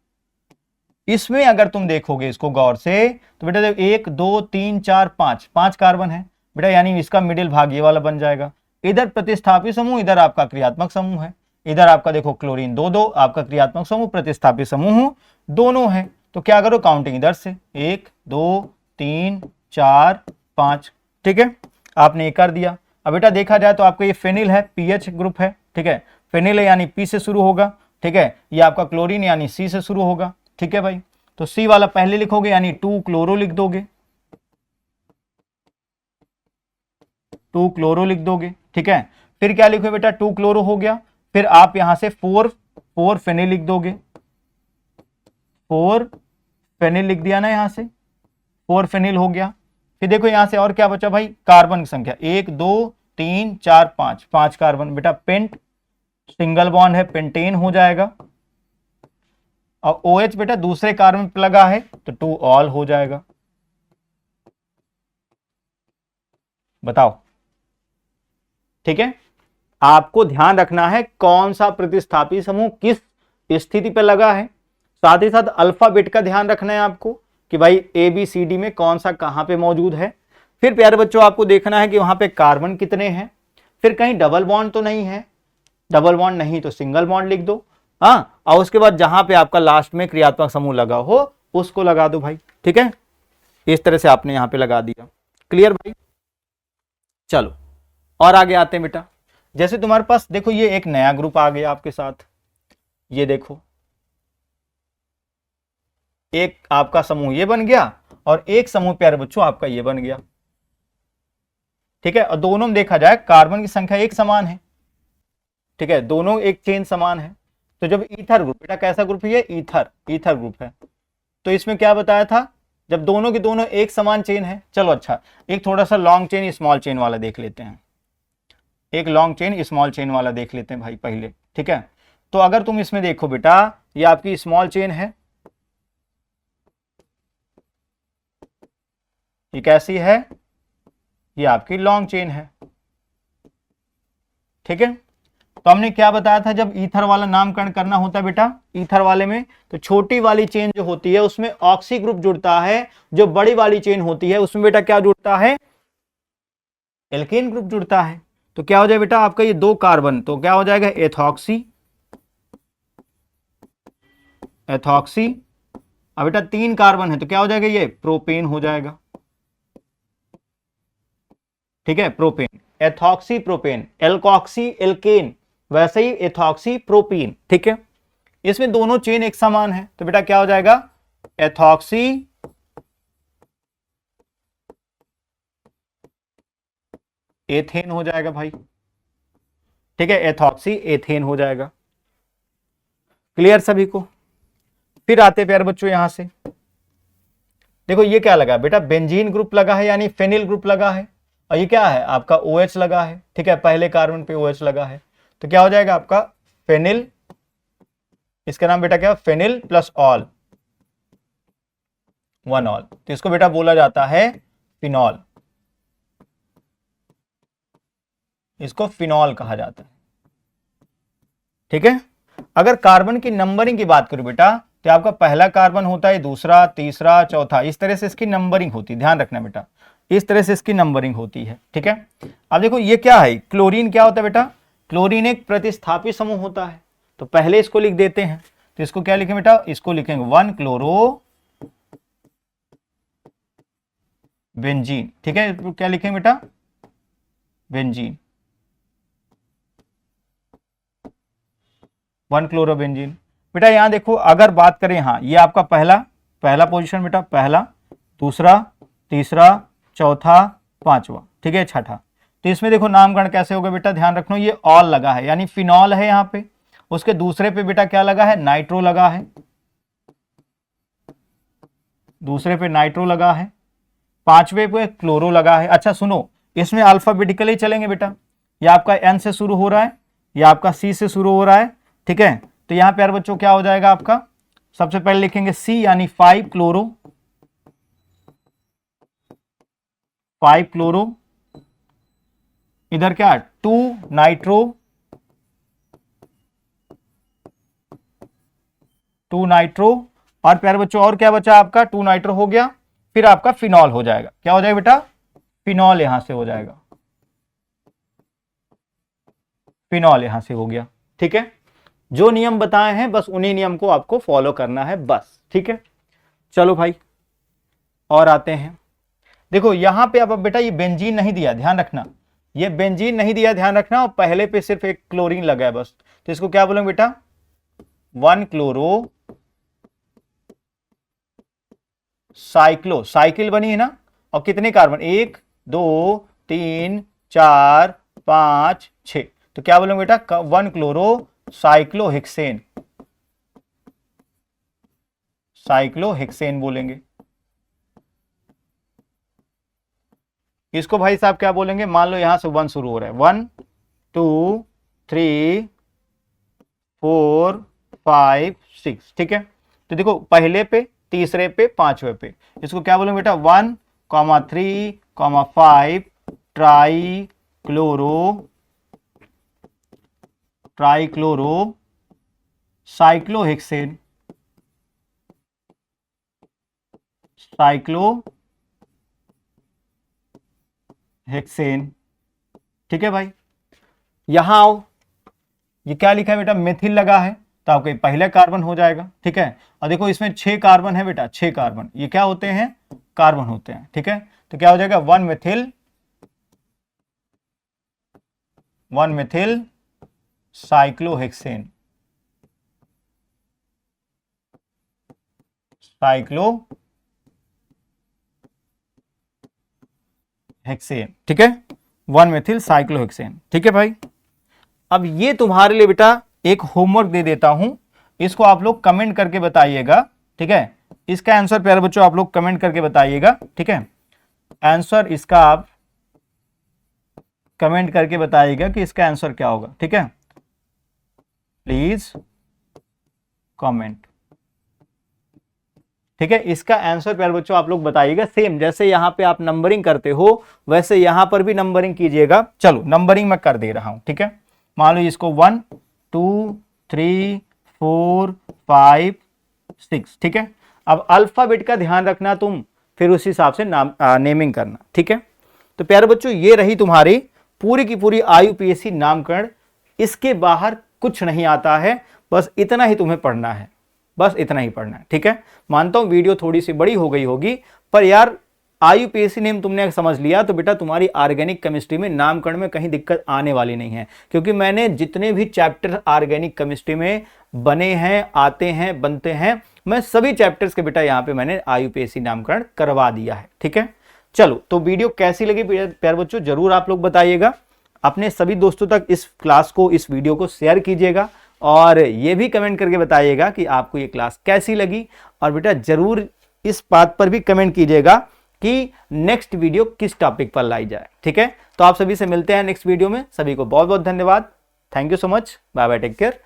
इसमें अगर तुम देखोगे इसको गौर से तो बेटा देखो 1 2 3 4 5 कार्बन है बेटा, यानी इसका मिडिल भाग ये वाला बन जाएगा। इधर प्रतिस्थापी समूह, इधर आपका क्रियात्मक समूह है। इधर आपका देखो क्लोरीन 2 2, आपका क्रियात्मक समूह, प्रतिस्थापी समूह दोनों है। तो क्या करो, काउंटिंग इधर से 1 2 3 4 5, ठीक है, आपने ये कर दिया। अब बेटा देखा जाए तो आपका ये फेनिल है, पीएच ग्रुप है, ठीक है, फेनिल है यानी पी से शुरू होगा, ठीक है। ये आपका क्लोरीन यानी सी से शुरू होगा, ठीक है भाई। तो सी वाला पहले लिखोगे यानी 2 क्लोरो लिख दोगे, 2 क्लोरो लिख दोगे, ठीक है। फिर क्या लिखोगे बेटा, 2 क्लोरो हो गया। फिर आप यहां से 4 फेनिल लिख दोगे, 4 फेनिल लिख दिया ना, यहां से 4 फेनिल हो गया। फिर देखो यहां से और क्या बचा भाई, कार्बन की संख्या 1 2 3 4 5 कार्बन बेटा। पेंट सिंगल बॉन्ड है, पेंटेन हो जाएगा। और OH बेटा दूसरे कार्बन पे लगा है तो 2 ऑल हो जाएगा। बताओ, ठीक है। आपको ध्यान रखना है कौन सा प्रतिस्थापी समूह किस स्थिति पे लगा है, साथ ही साथ अल्फाबेट का ध्यान रखना है आपको कि भाई ABCD में कौन सा कहां पे मौजूद है। फिर प्यारे बच्चों आपको देखना है कि वहां पे कार्बन कितने हैं, फिर कहीं डबल बॉन्ड तो नहीं है, डबल बॉन्ड नहीं तो सिंगल बॉन्ड लिख दो, हाँ। और उसके बाद जहां पे आपका लास्ट में क्रियात्मक समूह लगा हो उसको लगा दो भाई, ठीक है। इस तरह से आपने यहां पे लगा दिया। क्लियर भाई, चलो और आगे आते हैं बेटा। जैसे तुम्हारे पास देखो ये एक नया ग्रुप आ गया आपके साथ, ये देखो एक आपका समूह ये बन गया और एक समूह प्यारे बच्चों आपका ये बन गया, ठीक है। और दोनों में देखा जाए कार्बन की संख्या एक समान है, ठीक है, दोनों एक चेन समान है। तो जब ईथर ग्रुप, बेटा कैसा ग्रुप है ये, ईथर ग्रुप है। तो इसमें क्या बताया था, जब दोनों की दोनों एक समान चेन है। चलो अच्छा, एक थोड़ा सा लॉन्ग चेन स्मॉल चेन वाला देख लेते हैं, एक लॉन्ग चेन स्मॉल चेन वाला देख लेते हैं भाई पहले, ठीक है। तो अगर तुम इसमें देखो बेटा, ये आपकी स्मॉल चेन है, ये कैसी है, ये आपकी लॉन्ग चेन है, ठीक है। तो हमने क्या बताया था, जब ईथर वाला नामकरण करना होता है बेटा, ईथर वाले में तो छोटी वाली चेन जो होती है उसमें ऑक्सी ग्रुप जुड़ता है, जो बड़ी वाली चेन होती है उसमें बेटा क्या जुड़ता है, एल्केन ग्रुप जुड़ता है। तो क्या हो जाए बेटा आपका ये 2 कार्बन, तो क्या हो जाएगा एथॉक्सी, एथॉक्सी। अब बेटा 3 कार्बन है तो क्या हो जाएगा, ये प्रोपेन हो जाएगा, ठीक है, propane, ethoxy propane, alkoxy alkane, वैसे ही एथॉक्सी प्रोपीन, ठीक है। इसमें दोनों चेन एक समान है तो बेटा क्या हो जाएगा, एथॉक्सी एथेन हो जाएगा भाई, ठीक है, एथॉक्सी एथेन हो जाएगा। क्लियर सभी को। फिर आते प्यारे बच्चों यहां से देखो ये क्या लगा बेटा, बेंजीन ग्रुप लगा है यानी फेनिल ग्रुप लगा है, और ये क्या है आपका OH लगा है, ठीक है, पहले कार्बन पे OH लगा है। तो क्या हो जाएगा आपका फेनिल, इसका नाम बेटा क्या, फेनिल प्लस ऑल, 1 ऑल। तो इसको बेटा बोला जाता है फिनॉल, इसको फिनॉल कहा जाता है, ठीक है। अगर कार्बन की नंबरिंग की बात करूं बेटा, तो आपका पहला कार्बन होता है, दूसरा, तीसरा, चौथा, इस तरह से इसकी नंबरिंग होती है, ध्यान रखना बेटा, इस तरह से इसकी नंबरिंग होती है, ठीक है। अब देखो ये क्या है, क्लोरीन क्या होता है बेटा, क्लोरीन एक प्रतिस्थापी समूह होता है। तो पहले इसको लिख देते हैं, तो इसको क्या लिखें बेटा, इसको लिखेंगे 1 क्लोरो बेंजीन, ठीक है, क्या लिखेंगे बेटा, बेंजीन, 1 क्लोरो बेंजीन। बेटा यहां देखो अगर बात करें, हाँ ये आपका पहला पोजीशन बेटा, पहला, दूसरा, तीसरा, चौथा, पांचवा, ठीक है, छठा। तो इसमें देखो नामकरण कैसे होगा बेटा, ध्यान रखना, ये ऑल लगा है यानी फिनॉल है यहाँ पे, उसके दूसरे पे बेटा क्या लगा है, नाइट्रो लगा है, दूसरे पे नाइट्रो लगा है, पांचवे पे क्लोरो लगा है। अच्छा सुनो, इसमें अल्फाबेटिकली चलेंगे बेटा, ये आपका एन से शुरू हो रहा है, ये आपका सी से शुरू हो रहा है, ठीक है। तो यहां प्यारे बच्चों क्या हो जाएगा आपका, सबसे पहले लिखेंगे सी यानी 5 क्लोरो, 5 क्लोरो, इधर क्या 2 नाइट्रो, 2 नाइट्रो, और प्यारे बच्चों और क्या बचा आपका, 2 नाइट्रो हो गया, फिर आपका फिनॉल हो जाएगा। क्या हो जाएगा बेटा, फिनॉल यहां से हो जाएगा, फिनॉल यहां से हो गया, ठीक है। जो नियम बताए हैं बस उन्हीं नियम को आपको फॉलो करना है बस, ठीक है। चलो भाई और आते हैं, देखो यहां पे अब बेटा ये बेंजीन नहीं दिया, ध्यान रखना, ये बेंजीन नहीं दिया, ध्यान रखना, और पहले पे सिर्फ एक क्लोरीन लगा है बस, तो इसको क्या बोलेंगे बेटा, 1 क्लोरो साइक्लो, साइकिल बनी है ना, और कितने कार्बन, 1 2 3 4 5 6, तो क्या बोलेंगे बेटा, 1 क्लोरो साइक्लोहेक्सेन, साइक्लोहेक्सेन बोलेंगे। इसको भाई साहब क्या बोलेंगे, मान लो यहां से 1 शुरू हो रहा है, 1 2 3 4 5 6, ठीक है। तो देखो पहले पे, तीसरे पे, पांचवे पे, इसको क्या बोलेंगे बेटा, 1 3 5 try chloro, trichloro cyclohexane, cyclohexane, ठीक है भाई। यहां आओ, ये क्या लिखा है बेटा, मेथिल लगा है, तो आपके पहला कार्बन हो जाएगा, ठीक है। और देखो इसमें 6 कार्बन है बेटा, 6 कार्बन, ये क्या होते हैं, कार्बन होते हैं, ठीक है। तो क्या हो जाएगा, 1 मेथिल साइक्लोहेक्सेन, साइक्लोहेक्सेन, ठीक है, 1 मेथिल साइक्लोहेक्सेन, ठीक है भाई। अब ये तुम्हारे लिए बेटा एक होमवर्क दे देता हूं, इसको आप लोग कमेंट करके बताइएगा, ठीक है। इसका आंसर प्यारे बच्चों आप लोग कमेंट करके बताइएगा, ठीक है। आंसर इसका आप कमेंट करके बताइएगा कि इसका आंसर क्या होगा, ठीक है। प्लीज कमेंट, ठीक है। इसका आंसर प्यारे बच्चों आप लोग बताइएगा, सेम जैसे यहां पे आप नंबरिंग करते हो वैसे यहां पर भी नंबरिंग कीजिएगा। चलो नंबरिंग मैं कर दे रहा हूं, ठीक है। मान लो इसको 1 2 3 4 5 6, ठीक है। अब अल्फाबेट का ध्यान रखना तुम, फिर उस हिसाब से नेमिंग करना, ठीक है। तो प्यारे बच्चों ये रही तुम्हारी पूरी की पूरी IUPAC नामकरण, इसके बाहर कुछ नहीं आता है, बस इतना ही तुम्हें पढ़ना है, बस इतना ही पढ़ना है, ठीक है। मानता हूं वीडियो थोड़ी सी बड़ी हो गई होगी, पर यार IUPAC नेम तुमने समझ लिया तो बेटा तुम्हारी ऑर्गेनिक केमिस्ट्री में नामकरण में कहीं दिक्कत आने वाली नहीं है, क्योंकि मैंने जितने भी चैप्टर ऑर्गेनिक केमिस्ट्री में बने हैं, आते हैं, बनते हैं, मैं सभी चैप्टर्स के बेटा यहाँ पे मैंने IUPAC नामकरण करवा दिया है, ठीक है। चलो तो वीडियो कैसी लगी प्यारे बच्चों जरूर आप लोग बताइएगा, अपने सभी दोस्तों तक इस क्लास को, इस वीडियो को शेयर कीजिएगा, और ये भी कमेंट करके बताइएगा कि आपको ये क्लास कैसी लगी, और बेटा जरूर इस बात पर भी कमेंट कीजिएगा कि नेक्स्ट वीडियो किस टॉपिक पर लाई जाए, ठीक है। तो आप सभी से मिलते हैं नेक्स्ट वीडियो में, सभी को बहुत बहुत धन्यवाद, thank you so much, bye bye, take care,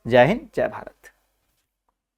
Jai Hind, जय भारत।